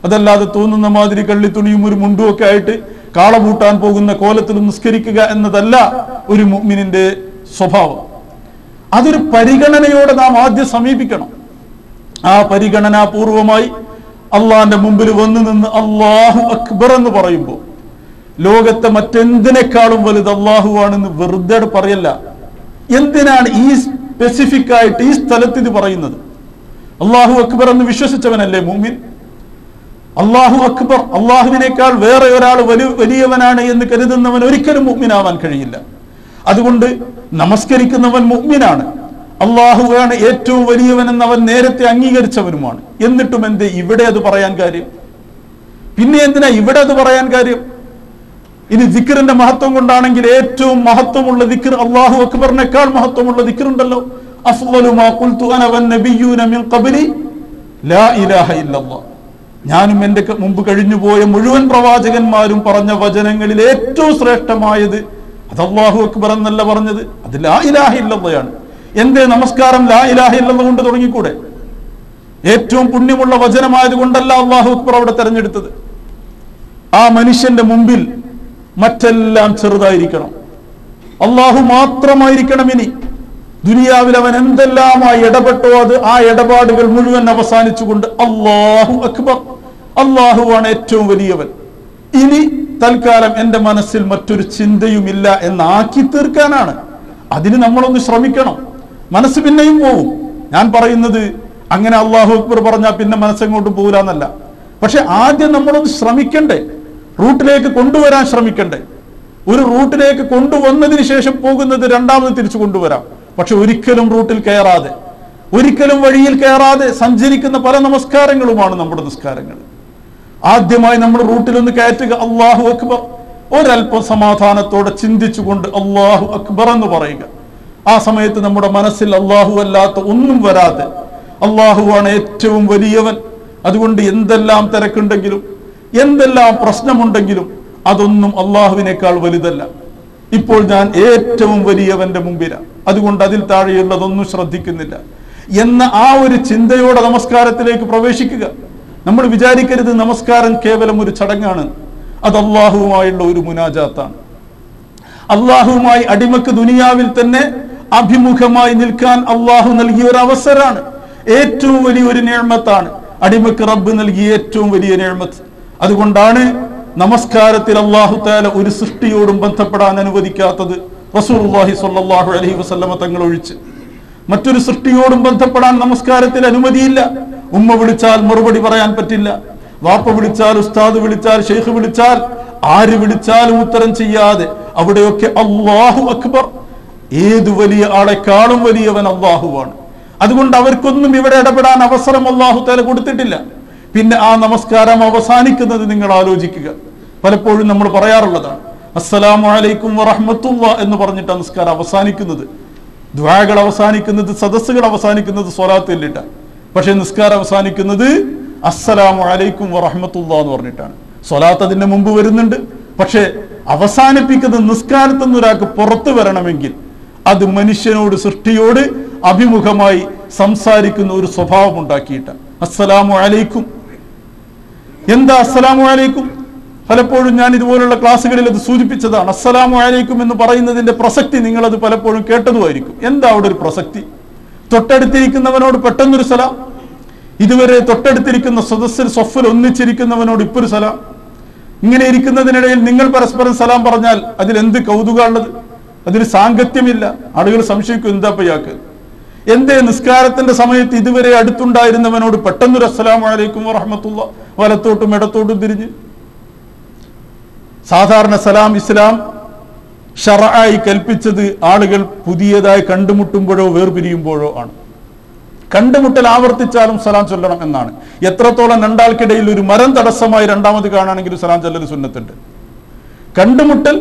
അതല്ലാതെ തോന്നുന്ന മാതിരി കള്ളിത്തുണിയും ഒരു മുണ്ടും ഒക്കെ ആയിട്ട് കാളപൂട്ടാൻ പോകുന്ന കോലത്തിൽ നിസ്കരിക്കുക എന്നതല്ല ഒരു മുഅ്മിനിന്റെ സ്വഭാവം. അതൊരു പരിഗണനയോടെ നാം ആദ്യം സമീപിക്കണം. ആ പരിഗണനാപൂർവമായി അള്ളാന്റെ മുമ്പിൽ വന്നു നിന്ന് അല്ലാഹു അക്ബർ എന്ന് പറയുമ്പോൾ ലോകത്തെ മറ്റെന്തിനേക്കാളും വലുത് അള്ളാഹുവാണെന്ന് വെറുതെ പറയല്ല. എന്തിനാണ് ഈ സ്പെസിഫിക് ആയിട്ട് ഈ സ്ഥലത്ത് ഇത് പറയുന്നത്? അള്ളാഹു അക്ബർ എന്ന് വിശ്വസിച്ചവനല്ലേ മുഅ്മിൻ? അള്ളാഹു അക്ബർ, അള്ളാഹുവിനേക്കാൾ വേറെ ഒരാൾ വലിയവനാണ് എന്ന് കരുതുന്നവൻ ഒരിക്കലും മുഅ്മിനാവാൻ കഴിയില്ല. അതുകൊണ്ട് നമസ്കരിക്കുന്നവൻ മുഅ്മിനാണ്, അള്ളാഹുവാണ് ഏറ്റവും വലിയവൻ എന്നവൻ നേരത്തെ അംഗീകരിച്ചവനുമാണ്. എന്നിട്ടും എന്തേ ഇവിടെ അത് പറയാൻ കാര്യം? പിന്നെ എന്തിനാ ഇവിടെ അത് പറയാൻ കാര്യം? ഇനി ദിക്റിന്റെ മഹത്വം കൊണ്ടാണെങ്കിൽ ഏറ്റവും മഹത്വമുള്ള ദിക്ർ അല്ലാഹു അക്ബറിനേക്കാൾ മഹത്വമുള്ള ദിക്റുണ്ടല്ലോ. അഫ്ളലു മാ ഖുൽതു അന വന്നബിയ്യൂന മിൻ ഖബ്ലി ലാ ഇലാഹ ഇല്ലല്ലാഹ്. ഞാനും എന്റെ മുമ്പ് കഴിഞ്ഞുപോയ മുഴുവൻ പ്രവാചകന്മാരും പറഞ്ഞ വചനങ്ങളിൽ ഏറ്റവും ശ്രേഷ്ഠമായത് അത് അല്ലാഹു അക്ബർ എന്നല്ല പറഞ്ഞത്, അത് ലാ ഇലാഹ ഇല്ലല്ലാഹയാണ്. എന്തേ നമസ്കാരം ലാ ഇലാഹ ഇല്ലല്ലാഹ് കൊണ്ട് തുടങ്ങിക്കൂടെ? ഏറ്റവും പുണ്യമുള്ള വചനമായത് കൊണ്ടല്ല അല്ലാഹു അക്ബർ അവിടെ തെരഞ്ഞെടുത്തത്. ആ മനുഷ്യന്റെ മുമ്പിൽ മറ്റെല്ലാം ചെറുതായിരിക്കണം, അള്ളാഹു മാത്രമായിരിക്കണം. ഇനി ദുനിയാവിൽ അവൻ എന്തെല്ലാമായി ഇടപെട്ടോ അത് ആ ഇടപാടുകൾ മുഴുവൻ അവസാനിച്ചുകൊണ്ട് അല്ലാഹു അക്ബർ, അള്ളാഹുവാണ് ഏറ്റവും വലിയവൻ. ഇനി തൽക്കാലം എന്റെ മനസ്സിൽ മറ്റൊരു ചിന്തയുമില്ല എന്നാക്കി തീർക്കാനാണ്. അതിന് നമ്മളൊന്ന് ശ്രമിക്കണം. മനസ്സ് പിന്നെയും പോവും. ഞാൻ പറയുന്നത് അങ്ങനെ അല്ലാഹു അക്ബർ പറഞ്ഞാൽ പിന്നെ മനസ്സെങ്ങോട്ടും പോകില്ല. പക്ഷെ ആദ്യം നമ്മളൊന്ന് ശ്രമിക്കണ്ടേ, റൂട്ടിലേക്ക് കൊണ്ടുവരാൻ ശ്രമിക്കണ്ടേ. ഒരു റൂട്ടിലേക്ക് കൊണ്ടുവന്നതിന് ശേഷം പോകുന്നത് രണ്ടാമത് തിരിച്ചു കൊണ്ടുവരാം. പക്ഷെ ഒരിക്കലും റൂട്ടിൽ കയറാതെ, ഒരിക്കലും വഴിയിൽ കയറാതെ സഞ്ചരിക്കുന്ന പല നമസ്കാരങ്ങളുമാണ് നമ്മുടെ നിസ്കാരങ്ങൾ. ആദ്യമായി നമ്മൾ റൂട്ടിലൊന്ന് കയറ്റുക, അല്ലാഹു അക്ബർ, ഒരല്പം സമാധാനത്തോടെ ചിന്തിച്ചുകൊണ്ട് അല്ലാഹു അക്ബർ എന്ന് പറയുക. ആ സമയത്ത് നമ്മുടെ മനസ്സിൽ അല്ലാഹു അല്ലാത്ത ഒന്നും വരാതെ അല്ലാഹുവാണ് ഏറ്റവും വലിയവൻ. അതുകൊണ്ട് എന്തെല്ലാം തിരക്കുണ്ടെങ്കിലും എന്തെല്ലാം പ്രശ്നമുണ്ടെങ്കിലും അതൊന്നും അള്ളാഹുവിനേക്കാൾ വലുതല്ല. ഇപ്പോൾ ഞാൻ ഏറ്റവും വലിയവന്റെ മുമ്പിലാണ്, അതുകൊണ്ട് അതിൽ താഴെയുള്ളതൊന്നും ശ്രദ്ധിക്കുന്നില്ല എന്ന ആ ഒരു ചിന്തയോടെ നമസ്കാരത്തിലേക്ക് പ്രവേശിക്കുക. നമ്മൾ വിചാരിക്കരുത് നമസ്കാരം കേവലം ഒരു ചടങ്ങാണ്. അത് അള്ളാഹുവുമായുള്ള ഒരു മുനാജാത്താണ്. അള്ളാഹുവുമായി അടിമക്ക് ദുനിയാവിൽ തന്നെ അഭിമുഖമായി നിൽക്കാൻ അള്ളാഹു നൽകിയ ഒരു അവസരമാണ്. ഏറ്റവും വലിയൊരു നിഅമത്താണ് അടിമക്ക് റബ്ബ് നൽകിയ ഏറ്റവും വലിയ നിഅമത്ത്. അതുകൊണ്ടാണ് നമസ്കാരത്തിൽ അല്ലാഹു തആല ഒരു സൃഷ്ടിയോടും ബന്ധപ്പെടാൻ അനുവദിക്കാത്തത്. റസൂലുള്ളാഹി സ്വല്ലല്ലാഹു അലൈഹി വസല്ലമ തങ്ങൾ ഒഴിച്ച് മറ്റൊരു സൃഷ്ടിയോടും ബന്ധപ്പെടാൻ നമസ്കാരത്തിൽ അനുമതിയില്ല. ഉമ്മ വിളിച്ചാൽ മറുപടി പറയാൻ പറ്റില്ല, വാപ്പ വിളിച്ചാൽ, ഉസ്താദ് വിളിച്ചാൽ, ഷെയ്ഖ് വിളിച്ചാൽ, ആര് വിളിച്ചാലും ഉത്തരം ചെയ്യാതെ അവിടെയൊക്കെ അല്ലാഹു അക്ബർ. ഏത് വലിയ ആളെക്കാളും വലിയവൻ അല്ലാഹുവാണ്. അതുകൊണ്ട് അവർക്കൊന്നും ഇവിടെ ഇടപെടാൻ അവസരം അല്ലാഹു തആല കൊടുത്തിട്ടില്ല. പിന്നെ ആ നമസ്കാരം അവസാനിക്കുന്നത് നിങ്ങൾ ആലോചിക്കുക. പലപ്പോഴും നമ്മൾ പറയാറുള്ളതാണ് അസ്സലാമു അലൈക്കും വറഹ്മത്തുള്ളാഹി എന്ന് പറഞ്ഞിട്ട് നമസ്കാരം അവസാനിക്കുന്നത്. ദുആകൾ അവസാനിക്കുന്നത്, സദസ്സുകൾ അവസാനിക്കുന്നത് സ്വലാത്തിലിട്ടാണ്. പക്ഷെ നിസ്കാരം അവസാനിക്കുന്നത് അസ്സലാമു അലൈക്കും വറഹ്മത്തുള്ളാഹി എന്ന് പറഞ്ഞിട്ടാണ്. സ്വലാത്ത് അതിന്റെ മുമ്പ് വരുന്നുണ്ട്. പക്ഷെ അവസാനിപ്പിക്കുന്നത് നിസ്കാരത്തിൽ നിന്ന് ഒരാൾക്ക് പുറത്തു വരണമെങ്കിൽ അത് മനുഷ്യനോട്, സൃഷ്ടിയോട് അഭിമുഖമായി സംസാരിക്കുന്ന ഒരു സ്വഭാവം ഉണ്ടാക്കിയിട്ടാണ്. അസ്സലാമു അലൈക്കും. എന്താ അസ്സലാമു അലൈക്കും? പലപ്പോഴും ഞാൻ ഇതുപോലുള്ള ക്ലാസ്സുകളിൽ അത് സൂചിപ്പിച്ചതാണ്. അസ്സലാമു അലൈക്കും എന്ന് പറയുന്നതിന്റെ പ്രസക്തി നിങ്ങളത് പലപ്പോഴും കേട്ടതുമായിരിക്കും. എന്താ അവിടെ ഒരു പ്രസക്തി? തൊട്ടടുത്തിരിക്കുന്നവനോട് പെട്ടെന്നൊരു സലാം, ഇതുവരെ തൊട്ടടുത്തിരിക്കുന്ന സദസ്സിൽ സ്വഫിൽ ഒന്നിച്ചിരിക്കുന്നവനോട് ഇപ്പൊരു സലാം. ഇങ്ങനെ ഇരിക്കുന്നതിനിടയിൽ നിങ്ങൾ പരസ്പരം സലാം പറഞ്ഞാൽ അതിലെന്ത് കൗതുകമുള്ളത്? അതിന് സാങ്കത്യമില്ല. ആളുകൾ സംശയിക്കും, എന്താ പയ്യാക്ക്, എന്തേ നിസ്കാരത്തിന്റെ സമയത്ത് ഇതുവരെ അടുത്തുണ്ടായിരുന്നവനോട് പെട്ടെന്നൊരു അസ്സലാമു അലൈക്കും വറഹ്മത്തുള്ളാഹി വലത്തോട്ടും ഇടത്തോട്ടും തിരിഞ്ഞ്? സാധാരണ സലാം ഇസ്ലാം ശർആയി കൽപ്പിച്ചത് ആളുകൾ പുതിയതായി കണ്ടുമുട്ടുമ്പോഴോ വേർപിരിയുമ്പോഴോ ആണ്. കണ്ടുമുട്ടൽ ആവർത്തിച്ചാലും സലാം ചൊല്ലണം എന്നാണ്. എത്രത്തോളം രണ്ടാൾക്കിടയിൽ ഒരു മരം തടസ്സമായി രണ്ടാമത് കാണുകയാണെങ്കിൽ സലാം ചൊല്ലൽ സുന്നത്തുണ്ട്. കണ്ടുമുട്ടൽ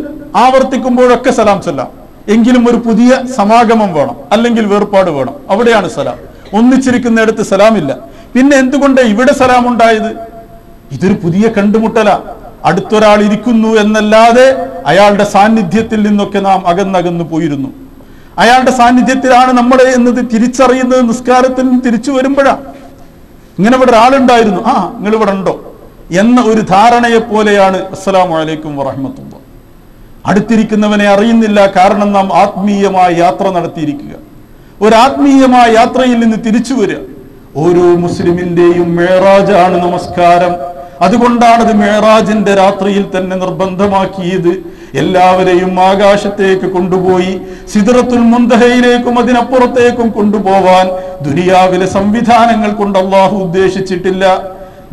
ആവർത്തിക്കുമ്പോഴൊക്കെ സലാം ചൊല്ലാം. എങ്കിലും ഒരു പുതിയ സമാഗമം വേണം, അല്ലെങ്കിൽ വേർപാട് വേണം. അവിടെയാണ് സലാം. ഒന്നിച്ചിരിക്കുന്നിടത്ത് സലാമില്ല. പിന്നെ എന്തുകൊണ്ട് ഇവിടെ സലാം ഉണ്ടായത്? ഇതൊരു പുതിയ കണ്ടുമുട്ടല. അടുത്തൊരാൾ ഇരിക്കുന്നു എന്നല്ലാതെ അയാളുടെ സാന്നിധ്യത്തിൽ നിന്നൊക്കെ നാം അകന്നകന്നു പോയിരുന്നു. അയാളുടെ സാന്നിധ്യത്തിലാണ് നമ്മൾ എന്നത് തിരിച്ചറിയുന്നത് നിസ്കാരത്തിൽ നിന്ന് തിരിച്ചു വരുമ്പോഴാണ്. ഇങ്ങനെ ഇവിടെ ഒരാളുണ്ടായിരുന്നു, ആ നിങ്ങൾ ഇവിടെ ഉണ്ടോ എന്ന ഒരു ധാരണയെ പോലെയാണ് അസ്സലാമു അലൈക്കും വറഹ്മത്തുള്ളാഹി. അടുത്തിരിക്കുന്നവനെ അറിയുന്നില്ല. കാരണം നാം ആത്മീയമായ യാത്ര നടത്തിയിരിക്കുക. ഒരു ആത്മീയമായ യാത്രയിൽ നിന്ന് തിരിച്ചു വരിക. ഓരോ മുസ്ലിമിന്റെയും മേറാജാണ് നമസ്കാരം. അതുകൊണ്ടാണത് മേറാജിന്റെ രാത്രിയിൽ തന്നെ നിർബന്ധമാക്കിയത്. എല്ലാവരെയും ആകാശത്തേക്ക് കൊണ്ടുപോയി സിദ്റത്തുൽ മുന്തഹയിലേക്കും അതിനപ്പുറത്തേക്കും കൊണ്ടുപോവാൻ ദുനിയാവിലെ സംവിധാനങ്ങൾ കൊണ്ട് അല്ലാഹു ഉദ്ദേശിച്ചിട്ടില്ല.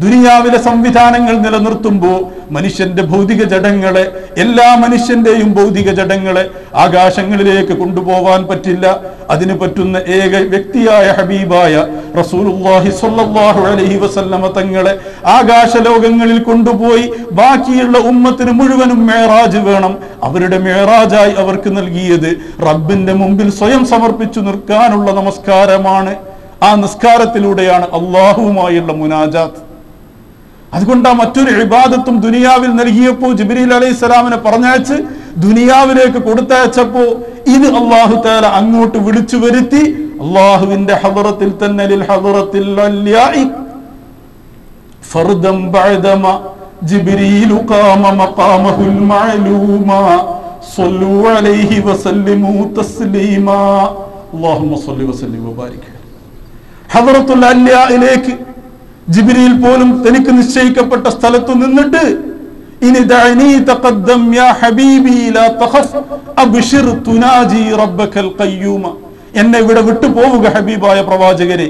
ദുനിയാവിലെ സംവിധാനങ്ങൾ നിലനിർത്തുമ്പോൾ മനുഷ്യന്റെ ഭൗതിക ജഡങ്ങളെ, എല്ലാ മനുഷ്യന്റെയും ഭൗതിക ജഡങ്ങളെ ആകാശങ്ങളിലേക്ക് കൊണ്ടുപോവാൻ പറ്റില്ല. അതിന് പറ്റുന്ന ഏക വ്യക്തിയായ ഹബീബായ റസൂലുള്ളാഹി സ്വല്ലല്ലാഹു അലൈഹി വസല്ലമ തങ്ങളെ ആകാശലോകങ്ങളിൽ കൊണ്ടുപോയി ബാക്കിയുള്ള ഉമ്മത്തിന് മുഴുവനും മേറാജ് വേണം. അവരുടെ മേറാജായി അവർക്ക് നൽകിയത് റബ്ബിന്റെ മുമ്പിൽ സ്വയം സമർപ്പിച്ചു നിൽക്കാനുള്ള നമസ്കാരമാണ്. ആ നിസ്കാരത്തിലൂടെയാണ് അല്ലാഹുവുമായുള്ള മുനാജാത്ത്. അതുകൊണ്ട് ആ മറ്റൊരു ഇബാദത്തും ദുനിയാവിൽ നൽകിയപ്പോ ജിബ്രീൽ അലൈഹിസ്സലാമിനെ പറഞ്ഞയച്ച് ദുനിയാവിലേക്ക് കൊടുത്തയച്ചപ്പോ ഇത് അല്ലാഹു തആല അങ്ങോട്ട് വിളിച്ചു വരുത്തി. അല്ലാഹുവിന്റെ ഹദറത്തിൽ തന്നെ ലിൽ ഹദറത്തിൽ അല്യാഇ ഫർദം ബഅദമ ജിബ്രീൽ ഖാമ മഖാമഹുൽ മഅലൂമ സ്വല്ലു അലൈഹി വസല്ലിമു തസ്ലീമാ അല്ലാഹുമ്മ സ്വല്ലി വസല്ലിം വബാരിക്. ഹദറത്തുൽ അല്യാഇലേക്ക് ജിബ്രീൽ പോലും തനിക്ക് നിശ്ചയിക്കപ്പെട്ട സ്ഥലത്ത് നിന്നിട്ട് ഇനി ദഅനി തഖദ്ദം യാ ഹബീബി ലാ തഖഫ് അബ്ശിർ തുനാജി റബ്ബകൽ ഖയ്യൂമ. എന്നെ ഇവിടെ വിട്ടു പോവുക ഹബീബായ പ്രവാചകരെ,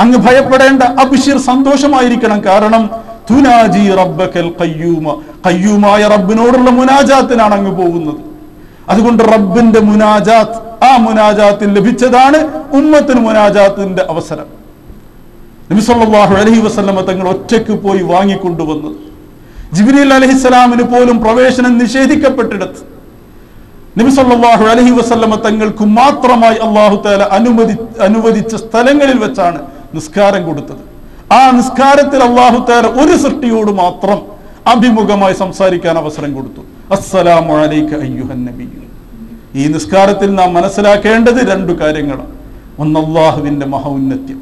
അങ്ങ് ഭയപ്പെടേണ്ട, അബ്ശിർ സന്തോഷമായിരിക്കണം. കാരണം തുനാജി റബ്ബകൽ ഖയ്യൂമ, ഖയ്യൂമായ റബ്ബിനോടുള്ള മുനാജാത്തിനാണ് അങ്ങ് പോകുന്നത്. അതുകൊണ്ട് റബ്ബിന്റെ മുനാജാത്ത്, ആ മുനാജാത്തിൽ ലഭിച്ചതാണ് ഉമ്മത്തിന് മുനാജാത്തിന്റെ അവസരം. നബി സല്ലല്ലാഹു അലൈഹി വസല്ലമ തങ്ങൾ ഒറ്റയ്ക്ക് പോയി വാങ്ങിക്കൊണ്ടുവന്നത്. ജിബ്രീൽ അലൈഹിസ്സലാമിന് പോലും പ്രവേശനം നിഷേധിക്കപ്പെട്ടിടത്ത് നബി സല്ലല്ലാഹു അലൈഹി വസല്ലമ തങ്ങൾക്ക് മാത്രമായി അല്ലാഹു തആല അനുവദിച്ച സ്ഥലങ്ങളിൽ വെച്ചാണ് നിസ്കാരം കൊടുത്തത്. ആ നിസ്കാരത്തിൽ അല്ലാഹു തആല ഒരു സൃഷ്ടിയോട് മാത്രം അഭിമുഖമായി സംസാരിക്കാൻ അവസരം കൊടുത്തു. അസ്സലാമു അലൈക അയ്യുഹൻ നബി. ഈ നിസ്കാരത്തിൽ നാം മനസ്സിലാക്കേണ്ടത് രണ്ടു കാര്യങ്ങളാണ്. ഒന്ന്, അല്ലാഹുവിന്റെ മഹൗന്നത്യം.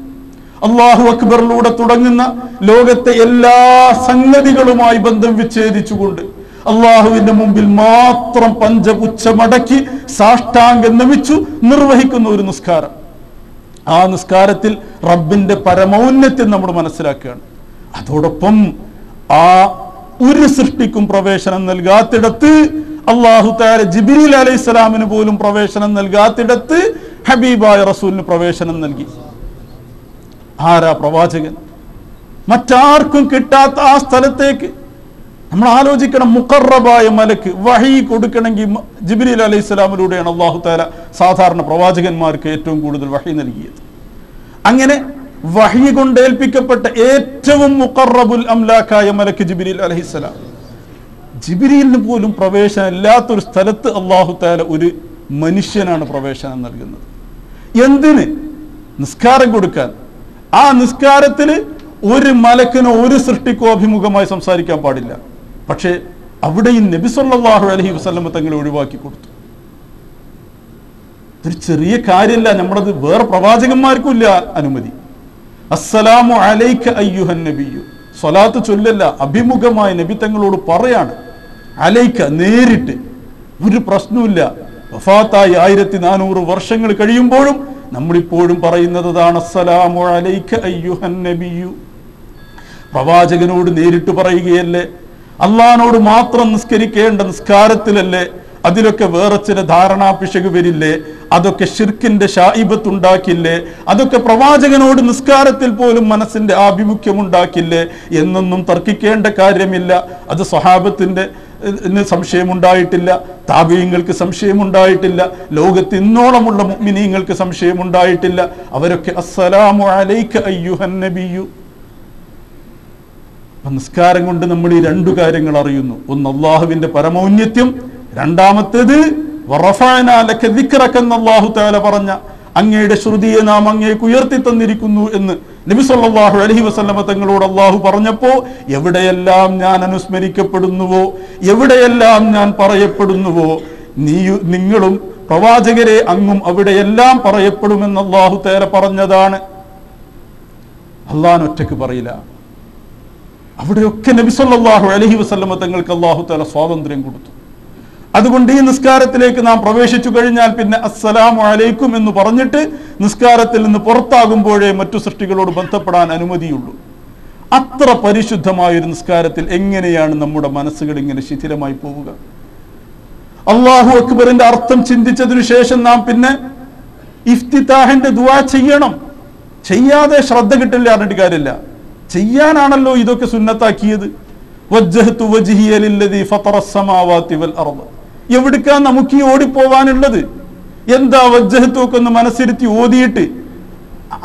അല്ലാഹു അക്ബറിലൂടെ തുടങ്ങുന്ന ലോകത്തെ എല്ലാ സംഗതികളുമായി ബന്ധം വിച്ഛേദിച്ചുകൊണ്ട് അള്ളാഹുവിന്റെ മുമ്പിൽ മാത്രം പഞ്ചപുച്ഛമടക്കി സാഷ്ടാംഗം നമിച്ചു നിർവഹിക്കുന്ന ഒരു നിസ്കാരം. ആ നിസ്കാരത്തിൽ റബ്ബിന്റെ പരമൗന്നത്യം നമ്മൾ മനസ്സിലാക്കുകയാണ്. അതോടൊപ്പം ആ ഒരു സൃഷ്ടിക്കും പ്രവേശനം നൽകാത്തിടത്ത്, അല്ലാഹു തആല ജിബ്രീൽ അലൈഹിസ്സലാമിന് പോലും പ്രവേശനം നൽകാത്തിടത്ത് ഹബീബായ റസൂലിന് പ്രവേശനം നൽകി. ആരാ പ്രവാചകൻ? മറ്റാർക്കും കിട്ടാത്ത ആ സ്ഥലത്തേക്ക് നമ്മൾ ആലോചിക്കണം. മുഖറബായ മലക്ക് വഹി കൊടുക്കണമെങ്കിൽ ജിബ്രീൽ അലൈഹിസ്സലാമിലൂടെയാണ് അല്ലാഹു തആല സാധാരണ പ്രവാചകന്മാർക്ക് ഏറ്റവും കൂടുതൽ വഹി നൽകിയത്. അങ്ങനെ വഹ്യ് കൊണ്ട് ഏൽപ്പിക്കപ്പെട്ട ഏറ്റവും മുഖറബുൽ അംലാക്കായ മലക്ക് ജിബ്രീൽ അലൈഹിസ്സലാം. ജിബ്രീലിന് പോലും പ്രവേശനം ഇല്ലാത്തൊരു സ്ഥലത്ത് അല്ലാഹു തആല ഒരു മനുഷ്യനാണ് പ്രവേശനം നൽകുന്നത്. എന്തിന്? നിസ്കാരം കൊടുക്കാൻ. ആ നിസ്കാരത്തിൽ ഒരു മലക്കിനോ ഒരു സൃഷ്ടിക്കോ അഭിമുഖമായി സംസാരിക്കാൻ പാടില്ല. പക്ഷേ അവിടെയും നബി സല്ലല്ലാഹു അലൈഹി വസല്ലം തങ്ങളെ ഒഴിവാക്കി കൊടുത്തു. ഇതൊരു ചെറിയ കാര്യമല്ല. നമ്മളത് വേറെ പ്രവാചകന്മാർക്കും ഇല്ല അനുമതി. അസ്സലാമു അലൈക അയ്യുഹൻ നബിയ്യു, സ്വലാത്ത് ചൊല്ലല്ല, അഭിമുഖമായി നബി തങ്ങളോട് പറയാണ്. അലൈക, നേരിട്ട്, ഒരു പ്രശ്നമില്ല. വഫാത്തായി 1400 വർഷങ്ങൾ കഴിയുമ്പോഴും നമ്മളിപ്പോഴും പറയുന്നതാണ് അസ്സലാമു അലൈക അയ്യുഹൻ നബിയ്യു. പ്രവാചകനോട് നേരിട്ട് പറയുകയല്ലേ? അള്ളാഹിനോട് മാത്രം നിസ്കരിക്കേണ്ട നിസ്കാരത്തിലല്ലേ? അതിലൊക്കെ വേറെ ചില ധാരണാപിശക് വരില്ലേ? അതൊക്കെ ശിർക്കിന്റെ ശായിബത്തുണ്ടാക്കില്ലേ? അതൊക്കെ പ്രവാചകനോട് നിസ്കാരത്തിൽ പോലും മനസ്സിന്റെ ആഭിമുഖ്യമുണ്ടാക്കില്ലേ എന്നൊന്നും തർക്കിക്കേണ്ട കാര്യമില്ല. അത് സ്വഹാബത്തിന്റെ സംശയമുണ്ടായിട്ടില്ല, താബീങ്ങൾക്ക് സംശയമുണ്ടായിട്ടില്ല, ലോകത്ത് ഇന്നോളമുള്ള മുഅ്മിനീങ്ങൾക്ക് സംശയമുണ്ടായിട്ടില്ല. അവരൊക്കെ അസ്സലാമു അലൈക അയ്യുഹൻ നബിയ്യു. നിസ്കാരം കൊണ്ട് നമ്മൾ ഈ രണ്ടു കാര്യങ്ങൾ അറിയുന്നു. ഒന്ന് അള്ളാഹുവിന്റെ പരമൗന്നത്യം, രണ്ടാമത്തേത് വറഫഅനാ ലക ദിക്റക എന്ന് അല്ലാഹു തആല പറഞ്ഞ അങ്ങയുടെ ശ്രുതിയെ നാം അങ്ങേക്ക് ഉയർത്തി തന്നിരിക്കുന്നു എന്ന് നബി സല്ലല്ലാഹു അലൈഹി വസല്ലമ തങ്ങളോട് അല്ലാഹു പറഞ്ഞപ്പോ എവിടെയെല്ലാം ഞാൻ അനുസ്മരിക്കപ്പെടുന്നുവോ, എവിടെയെല്ലാം ഞാൻ പറയപ്പെടുന്നുവോ, നിങ്ങളും പ്രവാചകരെ അങ്ങും അവിടെയെല്ലാം പറയപ്പെടുമെന്ന് അല്ലാഹു തആല പറഞ്ഞതാണ്. അല്ലാഹു ഒറ്റയ്ക്ക് പറയില്ല. അവിടെയൊക്കെ നബി സല്ലല്ലാഹു അലൈഹി വസല്ലമ തങ്ങൾക്ക് അല്ലാഹു തആല സ്വാതന്ത്ര്യം കൊടുത്തു. അതുകൊണ്ട് ഈ നിസ്കാരത്തിലേക്ക് നാം പ്രവേശിച്ചു കഴിഞ്ഞാൽ പിന്നെ അസ്സലാമു അലൈക്കും എന്ന് പറഞ്ഞിട്ട് നിസ്കാരത്തിൽ നിന്ന് പുറത്താകുമ്പോഴേ മറ്റു സൃഷ്ടികളോട് ബന്ധപ്പെടാൻ അനുമതിയുള്ളൂ. അത്ര പരിശുദ്ധമായൊരു നിസ്കാരത്തിൽ എങ്ങനെയാണ് നമ്മുടെ മനസ്സുകൾ ഇങ്ങനെ ശിഥിലമായി പോവുക? അല്ലാഹു അക്ബറിന്റെ അർത്ഥം ചിന്തിച്ചതിനു ശേഷം നാം പിന്നെ ഇഫ്തിതാഹിന്റെ ദുആ ചെയ്യണം. ചെയ്യാതെ ശ്രദ്ധ കിട്ടില്ല പറഞ്ഞിട്ട് കാര്യമില്ല. ചെയ്യാനാണല്ലോ ഇതൊക്കെ സുന്നത്താക്കിയത്. വജ്ജഹ്തു വജ്ഹിയ ലില്ലദീ ഫതറസ് സമാവാതി വൽ അർദ്. എവിടേക്കാ നമുക്ക് ഈ ഓടിപ്പോവാനുള്ളത്? എന്താ വജ്ജഹ്തു ഒക്കെ ഒന്ന് മനസ്സിരുത്തി ഓതിയിട്ട്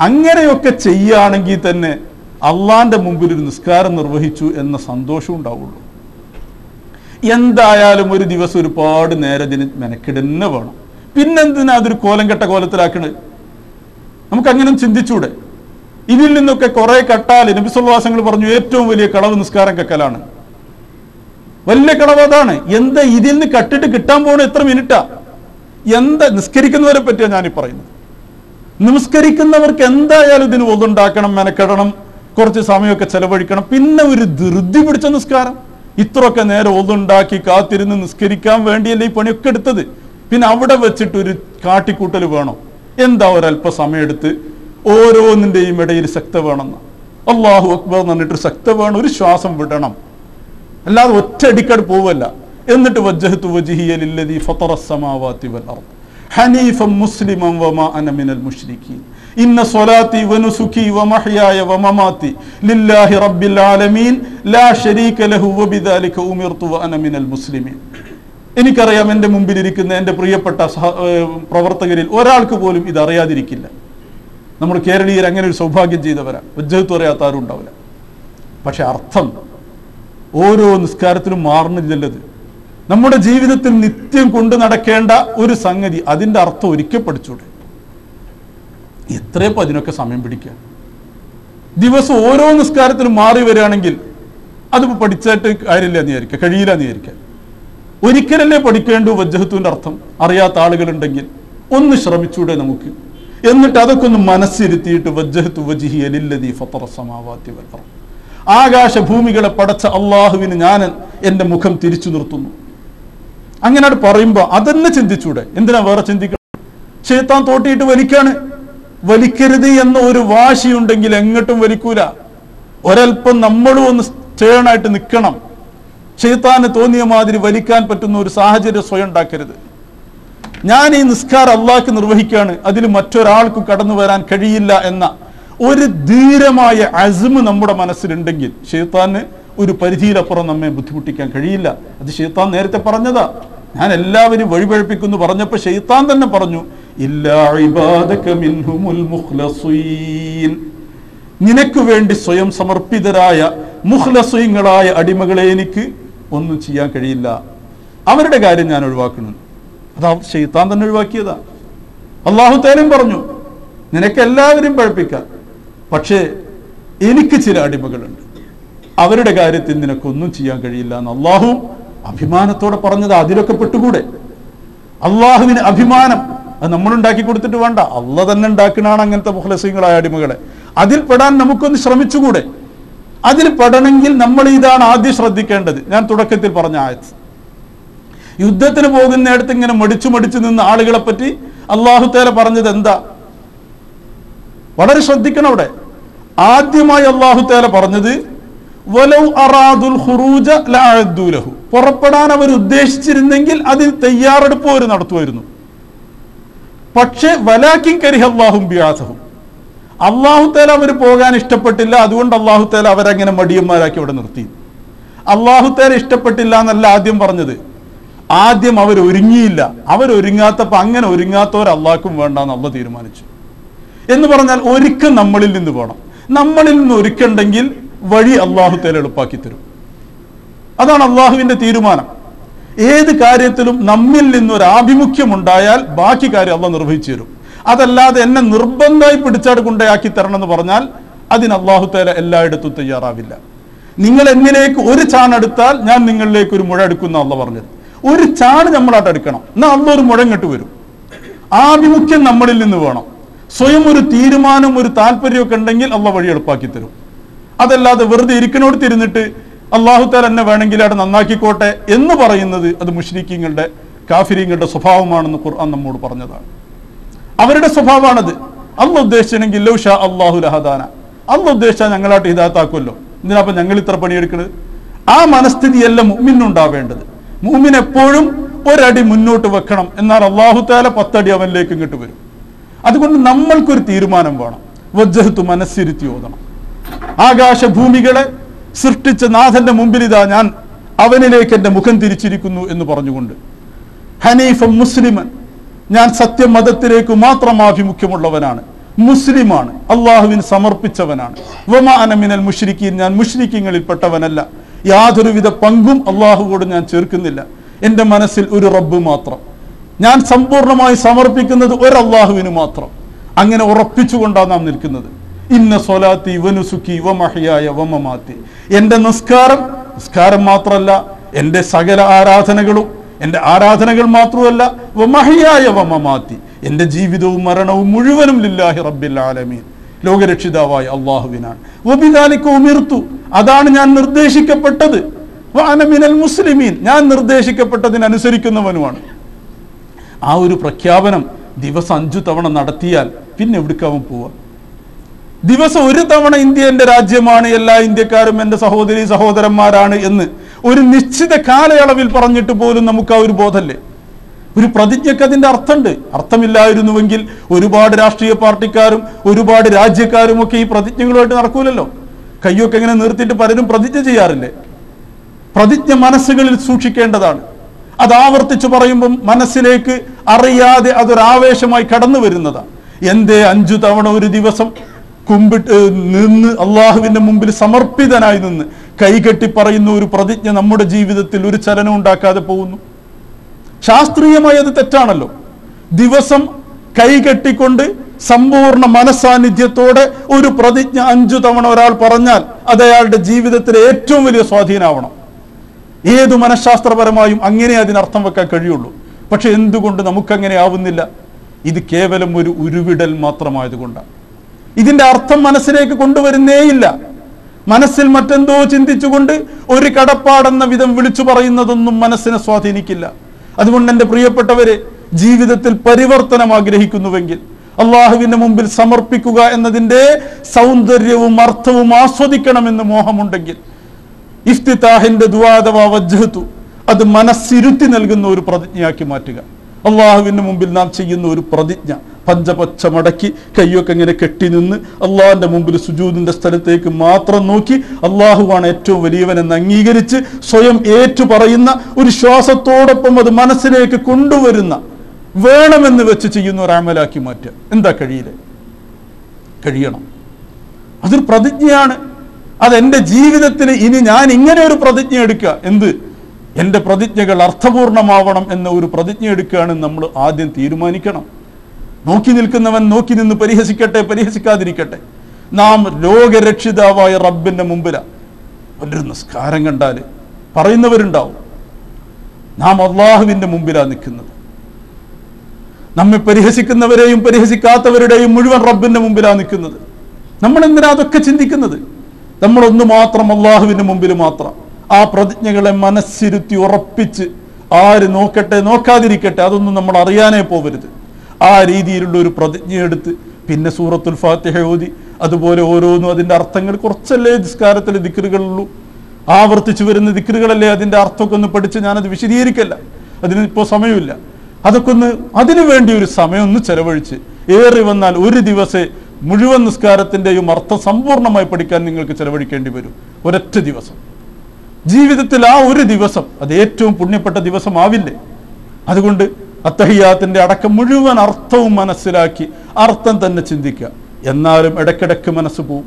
അങ്ങനെയൊക്കെ ചെയ്യുകയാണെങ്കിൽ തന്നെ അള്ളാന്റെ മുമ്പിൽ ഒരു നിസ്കാരം നിർവഹിച്ചു എന്ന സന്തോഷം ഉണ്ടാവുള്ളൂ. എന്തായാലും ഒരു ദിവസം ഒരുപാട് നേരത്തിന് മെനക്കെടുന്നെ വേണം. പിന്നെന്തിനാ അതൊരു കോലം കെട്ട കോലത്തിലാക്കണത്? നമുക്ക് അങ്ങനെ ചിന്തിച്ചൂടെ? ഇതിൽ നിന്നൊക്കെ കുറെ കട്ടാൽ നബി സല്ലല്ലാഹു അലൈഹി വസല്ലം പറഞ്ഞു ഏറ്റവും വലിയ കളവ് നിസ്കാരം കക്കലാണ്. വലിയ കളവ് അതാണ്. എന്താ ഇതിൽ നിന്ന് കട്ടിട്ട് കിട്ടാൻ പോണ എത്ര മിനിറ്റാ? എന്താ നിസ്കരിക്കുന്നവരെ പറ്റിയാണ് ഞാനീ പറയുന്നത്. നിസ്കരിക്കുന്നവർക്ക് എന്തായാലും ഇതിന് ഒതുണ്ടാക്കണം, മെനക്കെടണം, കുറച്ച് സമയമൊക്കെ ചെലവഴിക്കണം. പിന്നെ ഒരു ധൃതി പിടിച്ച നിസ്കാരം, ഇത്രയൊക്കെ നേരം ഒതുണ്ടാക്കി കാത്തിരുന്ന് നിസ്കരിക്കാൻ വേണ്ടിയല്ലേ ഈ പണിയൊക്കെ എടുത്തത്. പിന്നെ അവിടെ വെച്ചിട്ടൊരു കാട്ടിക്കൂട്ടൽ വേണം. എന്താ ഒരല്പ സമയമെടുത്ത് ഓരോന്നിന്റെയും ഇടയിൽ ശക്ത വേണമെന്ന് അല്ലാഹു അക്ബർ എന്ന് പറഞ്ഞിട്ട് ശക്ത വേണം, ഒരു ശ്വാസം വിടണം, അല്ലാതെ ഒറ്റയടിക്കട് പോവല്ല. എന്നിട്ട് വജ്ജഹ്തു വജ്ഹിയ ലില്ലദീ ഫതറസ് സമാവാതി വൽ അർദ് ഹനീഫൻ മുസ്ലിമൻ വമാ അന മിനൽ മുശ്രിക്കീൻ ഇന്ന സ്വലാത്തി വനുസുകി വമഹ്യായ വമമാതി ലില്ലാഹി റബ്ബിൽ ആലമീൻ ലാ ശരീക ലഹു വബിദാലിക ഉമിർതു വഅന മിനൽ മുസ്ലിമീൻ. എനിക്കറിയാം എൻ്റെ മുമ്പിലിരിക്കുന്ന എൻ്റെ പ്രിയപ്പെട്ട പ്രവർത്തകരിൽ ഒരാൾക്ക് പോലും ഇത് അറിയാതിരിക്കില്ല. നമ്മൾ കേരളീയർ അങ്ങനെ ഒരു സൗഭാഗ്യം ചെയ്തവരാ. വജ്ജഹ്തു അറിയാത്ത ആരും ഉണ്ടാവില്ല. പക്ഷെ അർത്ഥം ഓരോ നിസ്കാരത്തിലും മാറുന്നില്ലത്. നമ്മുടെ ജീവിതത്തിൽ നിത്യം കൊണ്ടു നടക്കേണ്ട ഒരു സംഗതി, അതിൻ്റെ അർത്ഥം ഒരിക്കൽ പഠിച്ചൂടെ? എത്രയപ്പോൾ അതിനൊക്കെ സമയം പിടിക്കുക? ദിവസം ഓരോ നിസ്കാരത്തിലും മാറി വരികയാണെങ്കിൽ അതിപ്പോൾ പഠിച്ചിട്ട് കാര്യമില്ല എന്ന് വിചാരിക്കുക, കഴിയില്ല എന്ന് വിചാരിക്കുക. ഒരിക്കലല്ലേ പഠിക്കേണ്ടു വജ്ജഹത്തുവിൻ്റെ അർത്ഥം. അറിയാത്ത ആളുകളുണ്ടെങ്കിൽ ഒന്ന് ശ്രമിച്ചൂടെ നമുക്ക്? എന്നിട്ട് അതൊക്കെ ഒന്ന് മനസ്സിരുത്തിയിട്ട് വജ്ജഹ്തു വജ്ഹിയ ലില്ലദീ ഫതറസ് സമാവാതി വൽ അർദ്, ആകാശഭൂമികളെ പടച്ച അള്ളാഹുവിന് ഞാൻ എൻ്റെ മുഖം തിരിച്ചു നിർത്തുന്നു. അങ്ങനെ അത് പറയുമ്പോൾ അതന്നെ ചിന്തിച്ചൂടെ? എന്തിനാ വേറെ ചിന്തിക്കണം? ശൈത്താൻ തോട്ടിയിട്ട് വലിക്കാണ്. വലിക്കരുത് എന്ന ഒരു വാശിയുണ്ടെങ്കിൽ എങ്ങോട്ടും വലിക്കൂല. ഒരൽപ്പം നമ്മളും ഒന്ന് സ്റ്റേണായിട്ട് നിൽക്കണം. ശൈത്താന് തോന്നിയ മാതിരി വലിക്കാൻ പറ്റുന്ന ഒരു സാഹചര്യം സ്വയം ഉണ്ടാക്കരുത്. ഞാൻ ഈ നിസ്കാരം അള്ളാഹ്ക്ക് നിർവഹിക്കുകയാണ്, അതിൽ മറ്റൊരാൾക്കും കടന്നു വരാൻ കഴിയില്ല എന്ന ഒരു ധീരമായ അസ്മ് നമ്മുടെ മനസ്സിലുണ്ടെങ്കിൽ ശൈത്താന് ഒരു പരിധിയിലപ്പുറം നമ്മെ ബുദ്ധിമുട്ടിക്കാൻ കഴിയില്ല. അത് ശൈത്താൻ നേരത്തെ പറഞ്ഞതാ. ഞാൻ എല്ലാവരും വഴിപഴപ്പിക്കുന്നു പറഞ്ഞപ്പോൾ ശൈത്താൻ തന്നെ പറഞ്ഞു ഇല്ലാ ഇബാദക മിൻഹുമുൽ മുഖ്ലസീൻ, നിനക്ക് വേണ്ടി സ്വയം സമർപ്പിതരായ മുഖ്ലസീങ്ങളായ അടിമകളെ എനിക്ക് ഒന്നും ചെയ്യാൻ കഴിയില്ല. അവരുടെ കാര്യം ഞാൻ ഒഴിവാക്കണം. അതാ ശൈത്താൻ തന്നെ ഒഴിവാക്കിയതാ. അള്ളാഹു തആല പറഞ്ഞു, നിനക്ക് എല്ലാവരും പഴപ്പിക്കാം, പക്ഷേ എനിക്ക് ചില അടിമകളുണ്ട്, അവരുടെ കാര്യത്തിൽ നിനക്കൊന്നും ചെയ്യാൻ കഴിയില്ല എന്ന് അള്ളാഹു അഭിമാനത്തോടെ പറഞ്ഞത്. അതിലൊക്കെ പെട്ടുകൂടെ? അള്ളാഹുവിന് അഭിമാനം അത് നമ്മൾ ഉണ്ടാക്കി കൊടുത്തിട്ട് വേണ്ട, അള്ളാഹ് തന്നെ ഉണ്ടാക്കണാണ് അങ്ങനത്തെ മുഖ്ലസീങ്ങളായ അടിമകളെ. അതിൽ പെടാൻ നമുക്കൊന്ന് ശ്രമിച്ചുകൂടെ? അതിൽ പെടണമെങ്കിൽ നമ്മൾ ഇതാണ് ആദ്യം ശ്രദ്ധിക്കേണ്ടത്. ഞാൻ തുടക്കത്തിൽ പറഞ്ഞ ആയത്ത്, യുദ്ധത്തിന് പോകുന്നിടത്ത് ഇങ്ങനെ മടിച്ചു നിന്ന ആളുകളെ പറ്റി അള്ളാഹു തആല പറഞ്ഞത് എന്താ? വളരെ ശ്രദ്ധിക്കണം. അവിടെ ആദ്യമായി അള്ളാഹു തആല പറഞ്ഞത് വലൗ അറാദുൽ ഖുറൂജ ലഅഅദ്ദു ലഹു, പുറപ്പെടാൻ അവർ ഉദ്ദേശിച്ചിരുന്നെങ്കിൽ അതിൽ തയ്യാറെടുപ്പ് അവർ നടത്തുമായിരുന്നു. പക്ഷേ വലാകിൻ കരിഹല്ലാഹു ബിഅസഹും, അള്ളാഹു തആല അവർ പോകാൻ ഇഷ്ടപ്പെട്ടില്ല, അതുകൊണ്ട് അള്ളാഹു തആല അവരങ്ങനെ മടിയന്മാരാക്കി അവിടെ നിർത്തി. അള്ളാഹു തആല ഇഷ്ടപ്പെട്ടില്ല എന്നല്ല ആദ്യം പറഞ്ഞത്, ആദ്യം അവരൊരുങ്ങിയില്ല. അവരൊരുങ്ങാത്തപ്പോൾ അങ്ങനെ ഒരുങ്ങാത്തവർ അള്ളാഹ്ക്കും വേണ്ടെന്ന് അള്ളാഹ് തീരുമാനിച്ചു. എന്ന് പറഞ്ഞാൽ ഒരുക്കം നമ്മളിൽ നിന്ന് വേണം. നമ്മളിൽ നിന്ന് ഒരുക്കുണ്ടെങ്കിൽ വഴി അള്ളാഹു തആല എളുപ്പാക്കി തരും. അതാണ് അള്ളാഹുവിന്റെ തീരുമാനം. ഏത് കാര്യത്തിലും നമ്മിൽ നിന്നൊരു ആഭിമുഖ്യം ഉണ്ടായാൽ ബാക്കി കാര്യം അള്ളാഹ് നിർവഹിച്ചു തരും. അതല്ലാതെ എന്നെ നിർബന്ധമായി പിടിച്ചാട് കൊണ്ടയാക്കി തരണം എന്ന് പറഞ്ഞാൽ അതിന് അള്ളാഹു തആല എല്ലായിടത്തും തയ്യാറാവില്ല. നിങ്ങൾ എന്നിലേക്ക് ഒരു ചാണെടുത്താൽ ഞാൻ നിങ്ങളിലേക്ക് ഒരു മുഴ എടുക്കുന്ന അള്ളാഹ് പറഞ്ഞത്. ഒരു ചാണ് നമ്മളായിട്ട് എടുക്കണം, എന്നാൽ അള്ളാഹ് ഒരു മുഴ ഇങ്ങോട്ട് വരും. ആഭിമുഖ്യം നമ്മളിൽ നിന്ന് വേണം. സ്വയം ഒരു തീരുമാനം, ഒരു താല്പര്യമൊക്കെ ഉണ്ടെങ്കിൽ അള്ളാഹ് വഴി എളുപ്പാക്കി തരും. അതല്ലാതെ വെറുതെ ഇരിക്കണോട് തിരുന്നിട്ട് അള്ളാഹു തആല എന്നെ വേണമെങ്കിൽ അവിടെ നന്നാക്കിക്കോട്ടെ എന്ന് പറയുന്നത് അത് മുശ്രിക്കീങ്ങളുടെ കാഫിരീങ്ങളുടെ സ്വഭാവമാണെന്ന് ഖുർആൻ നമ്മോട് പറഞ്ഞതാണ്. അവരുടെ സ്വഭാവമാണത്. അള്ളാഹ് ഉദ്ദേശിച്ചെങ്കിൽ ലൗ ഷാ അല്ലാഹു ലഹദാന, അള്ളാഹ് ഉദ്ദേശിച്ചാൽ ഞങ്ങളായിട്ട് ഹിദായത്താക്കുമല്ലോ, എന്തിനാപ്പം ഞങ്ങൾ ഇത്ര പണിയെടുക്കുന്നത്? ആ മനസ്ഥിതിയല്ല മുഅ്മിനുണ്ടാവേണ്ടത്. മുഅ്മിൻ എപ്പോഴും ഒരടി മുന്നോട്ട് വെക്കണം, എന്നാൽ അള്ളാഹു തആല 10 അടി അവനിലേക്ക് ഇങ്ങോട്ട് വരും. അതുകൊണ്ട് നമ്മൾക്കൊരു തീരുമാനം വേണം. വജ്ജഹ്തു, മനസ്സിരുത്തി ഓതണം. ആകാശഭൂമികളെ സൃഷ്ടിച്ച നാഥന്റെ മുമ്പിൽ ഇതാ ഞാൻ അവനിലേക്ക് എൻ്റെ മുഖം തിരിച്ചിരിക്കുന്നു എന്ന് പറഞ്ഞുകൊണ്ട്, ഹനീഫ മുസ്ലിമൻ, ഞാൻ സത്യമതത്തിലേക്ക് മാത്രം ആഭിമുഖ്യമുള്ളവനാണ്, മുസ്ലിമാണ്, അള്ളാഹുവിന് സമർപ്പിച്ചവനാണ്. വമാ അന മിനൽ മുശ്രിക്കീൻ, ഞാൻ മുശ്രിക്കീങ്ങളിൽപ്പെട്ടവനല്ല, യാതൊരുവിധ പങ്കും അള്ളാഹുവോട് ഞാൻ ചേർക്കുന്നില്ല. എൻ്റെ മനസ്സിൽ ഒരു റബ്ബ് മാത്രം, ഞാൻ സമ്പൂർണമായി സമർപ്പിക്കുന്നത് ഒരു അള്ളാഹുവിന് മാത്രം. അങ്ങനെ ഉറപ്പിച്ചുകൊണ്ടാണ് നാം നിൽക്കുന്നത്. ഇന്ന സ്വലാത്തി വനുസുക്കി വമഹ്യായ വമമാത്തി, എൻ്റെ നിസ്കാരം മാത്രമല്ല, എൻ്റെ സകല ആരാധനകളും, എൻ്റെ ആരാധനകൾ മാത്രമല്ല, വമഹ്യായ വമമാത്തി, എൻ്റെ ജീവിതവും മരണവും മുഴുവനും ലില്ലാഹി റബ്ബിൽ ആലമീൻ, ലോകരക്ഷിതാവായ അള്ളാഹുവിനാണ്. വബിദാലിക ഉമിർതു, അതാണ് ഞാൻ നിർദ്ദേശിക്കപ്പെട്ടത്. വഅന മിനൽ മുസ്ലിമീൻ, ഞാൻ നിർദ്ദേശിക്കപ്പെട്ടതിനനുസരിക്കുന്നവനുമാണ്. ആ ഒരു പ്രഖ്യാപനം ദിവസം 5 തവണ നടത്തിയാൽ പിന്നെ എവിടേക്കാവും പോവുക? ദിവസം ഒരു തവണ ഇന്ത്യ എൻ്റെ രാജ്യമാണ്, എല്ലാ ഇന്ത്യക്കാരും എൻ്റെ സഹോദരി സഹോദരന്മാരാണ് എന്ന് ഒരു നിശ്ചിത കാലയളവിൽ പറഞ്ഞിട്ട് പോലും നമുക്ക് ആ ഒരു ബോധമല്ലേ? ഒരു പ്രതിജ്ഞയ്ക്ക് അതിൻ്റെ അർത്ഥമുണ്ട്. അർത്ഥമില്ലായിരുന്നുവെങ്കിൽ ഒരുപാട് രാഷ്ട്രീയ പാർട്ടിക്കാരും ഒരുപാട് രാജ്യക്കാരും ഒക്കെ ഈ പ്രതിജ്ഞകളുമായിട്ട് നടക്കൂലല്ലോ. കയ്യൊക്കെ ഇങ്ങനെ നിർത്തിയിട്ട് പലരും പ്രതിജ്ഞ ചെയ്യാറില്ലേ? പ്രതിജ്ഞ മനസ്സുകളിൽ സൂക്ഷിക്കേണ്ടതാണ്. അത് ആവർത്തിച്ച് പറയുമ്പം മനസ്സിലേക്ക് അറിയാതെ അതൊരാവേശമായി കടന്നു വരുന്നതാണ്. എന്തേ 5 തവണ ഒരു ദിവസം കുമ്പിട്ട് നിന്ന് അള്ളാഹുവിന്റെ മുമ്പിൽ സമർപ്പിതനായി നിന്ന് കൈകെട്ടി പറയുന്ന ഒരു പ്രതിജ്ഞ നമ്മുടെ ജീവിതത്തിൽ ഒരു ചലനം ഉണ്ടാക്കാതെ പോകുന്നു? ശാസ്ത്രീയമായി അത് തെറ്റാണല്ലോ. ദിവസം കൈകെട്ടിക്കൊണ്ട് സമ്പൂർണ്ണ മനസാന്നിധ്യത്തോടെ ഒരു പ്രതിജ്ഞ 5 തവണ ഒരാൾ പറഞ്ഞാൽ അത് അയാളുടെ ജീവിതത്തിലെ ഏറ്റവും വലിയ സ്വാധീനമാവണം. ഏതു മനഃശാസ്ത്രപരമായും അങ്ങനെ അതിനർത്ഥം വെക്കാൻ കഴിയുള്ളൂ. പക്ഷെ എന്തുകൊണ്ട് നമുക്കങ്ങനെ ആവുന്നില്ല? ഇത് കേവലം ഒരു ഉരുവിടൽ മാത്രമായതുകൊണ്ടാണ്. ഇതിന്റെ അർത്ഥം മനസ്സിലേക്ക് കൊണ്ടുവരുന്നേയില്ല. മനസ്സിൽ മറ്റെന്തോ ചിന്തിച്ചുകൊണ്ട് ഒരു കടപ്പാടെന്ന വിധം വിളിച്ചു പറയുന്നതൊന്നും മനസ്സിനെ സ്വാധീനിക്കില്ല. അതുകൊണ്ട് എൻ്റെ പ്രിയപ്പെട്ടവരെ, ജീവിതത്തിൽ പരിവർത്തനം ആഗ്രഹിക്കുന്നുവെങ്കിൽ അള്ളാഹുവിന്റെ മുമ്പിൽ സമർപ്പിക്കുക എന്നതിൻ്റെ സൗന്ദര്യവും അർത്ഥവും ആസ്വദിക്കണമെന്ന് മോഹമുണ്ടെങ്കിൽ ഇഫ്തിതാഹിന്റെ ദുആ അഥവാ വജ്ഹതു, അത് മനസ്സിരുത്തി നൽകുന്ന ഒരു പ്രതിജ്ഞയാക്കി മാറ്റുക. അള്ളാഹുവിന്റെ മുമ്പിൽ നാം ചെയ്യുന്ന ഒരു പ്രതിജ്ഞ, പഞ്ചപച്ച മടക്കി കയ്യൊക്കെ ഇങ്ങനെ കെട്ടി നിന്ന് അള്ളാഹിന്റെ മുമ്പിൽ സുജൂദിന്റെ സ്ഥലത്തേക്ക് മാത്രം നോക്കി അള്ളാഹുവാണ് ഏറ്റവും വലിയവനെന്ന് അംഗീകരിച്ച് സ്വയം ഏറ്റു പറയുന്ന ഒരു ശ്വാസത്തോടൊപ്പം അത് മനസ്സിലേക്ക് കൊണ്ടുവരുന്ന, വേണമെന്ന് വെച്ച് ചെയ്യുന്ന ഒരു അമലാക്കി മാറ്റുക. എന്താ കഴിയില്ലേ? കഴിയണം. അതൊരു പ്രതിജ്ഞയാണ്. അതെൻ്റെ ജീവിതത്തിൽ ഇനി ഞാൻ ഇങ്ങനെ ഒരു പ്രതിജ്ഞ എടുക്കുക. എന്ത്? എൻ്റെ പ്രതിജ്ഞകൾ അർത്ഥപൂർണമാവണം എന്ന ഒരു പ്രതിജ്ഞ എടുക്കുകയാണ് നമ്മൾ ആദ്യം തീരുമാനിക്കണം. നോക്കി നിൽക്കുന്നവൻ നോക്കി നിന്ന് പരിഹസിക്കട്ടെ, പരിഹസിക്കാതിരിക്കട്ടെ. നാം ലോകരക്ഷിതാവായ റബ്ബിൻ്റെ മുമ്പിലാണ്. ഒരു നിസ്കാരം കണ്ടാൽ പറയുന്നവരുണ്ടാവും, നാം അള്ളാഹുവിൻ്റെ മുമ്പിലാണ് നിൽക്കുന്നത്. നമ്മെ പരിഹസിക്കുന്നവരെയും പരിഹസിക്കാത്തവരുടെയും മുഴുവൻ റബ്ബിൻ്റെ മുമ്പിലാണ് നിൽക്കുന്നത്. നമ്മൾ എന്തിനാ അതൊക്കെ ചിന്തിക്കുന്നത്? നമ്മളൊന്നു മാത്രം അള്ളാഹുവിൻ്റെ മുമ്പിൽ മാത്രം. ആ പ്രതിജ്ഞകളെ മനസ്സിരുത്തി ഉറപ്പിച്ച് ആര് നോക്കട്ടെ നോക്കാതിരിക്കട്ടെ, അതൊന്നും നമ്മൾ അറിയാനേ പോകരുത്. ആ രീതിയിലുള്ള ഒരു പ്രതിജ്ഞ എടുത്ത് പിന്നെ സൂറത്തുൽ ഫാത്തിഹ ഓതി, അതുപോലെ ഓരോന്നും അതിൻ്റെ അർത്ഥങ്ങൾ, കുറച്ചല്ലേ നിസ്കാരത്തിലെ ദിക്റുകളുള്ളൂ, ആവർത്തിച്ചു വരുന്ന ദിക്റുകളല്ലേ, അതിൻ്റെ അർത്ഥമൊക്കെ ഒന്ന് പഠിച്ച് ഞാനത് വിശദീകരിക്കല്ല, അതിന് ഇപ്പോൾ സമയമില്ല. അതൊക്കെ ഒന്ന് അതിനു വേണ്ടി ഒരു സമയം ഒന്ന് ചെലവഴിച്ച്, ഏറി വന്നാൽ ഒരു ദിവസം മുഴുവൻ നിസ്കാരത്തിൻ്റെയും അർത്ഥം സമ്പൂർണ്ണമായി പഠിക്കാൻ നിങ്ങൾക്ക് ചെലവഴിക്കേണ്ടി വരും. ഒരൊറ്റ ദിവസം ജീവിതത്തിൽ, ആ ഒരു ദിവസം അത് ഏറ്റവും പുണ്യപ്പെട്ട ദിവസമാവില്ലേ? അതുകൊണ്ട് അത്തഹിയാത്തിൻ്റെ അടക്കം മുഴുവൻ അർത്ഥവും മനസ്സിലാക്കി അർത്ഥം തന്നെ ചിന്തിക്കുക. എന്നാലും ഇടയ്ക്കിടയ്ക്ക് മനസ്സ് പോവും,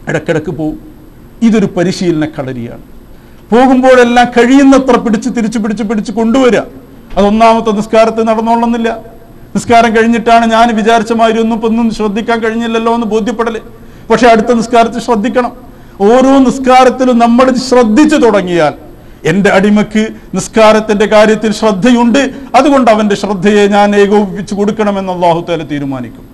ഇടയ്ക്കിടയ്ക്ക് പോവും. ഇതൊരു പരിശീലന കളരിയാണ്. പോകുമ്പോഴെല്ലാം കഴിയുന്നത്ര പിടിച്ച് കൊണ്ടുവരിക. അതൊന്നാമത്തെ നിസ്കാരത്തിൽ നടന്നോളുന്നില്ല. നിസ്കാരം കഴിഞ്ഞിട്ടാണ് ഞാൻ വിചാരിച്ച മാതിരി ഒന്നും ശ്രദ്ധിക്കാൻ കഴിഞ്ഞില്ലല്ലോ എന്ന് ബോധ്യപ്പെടല്. പക്ഷെ അടുത്ത നിസ്കാരത്തിൽ ശ്രദ്ധിക്കണം. ഓരോ നിസ്കാരത്തിലും നമ്മൾ ശ്രദ്ധിച്ചു തുടങ്ങിയാൽ, എൻ്റെ അടിമക്ക് നിസ്കാരത്തിന്റെ കാര്യത്തിൽ ശ്രദ്ധയുണ്ട്, അതുകൊണ്ട് അവന്റെ ശ്രദ്ധയെ ഞാൻ ഏകോപിപ്പിച്ചു കൊടുക്കണമെന്ന് അല്ലാഹു തആല തീരുമാനിക്കും.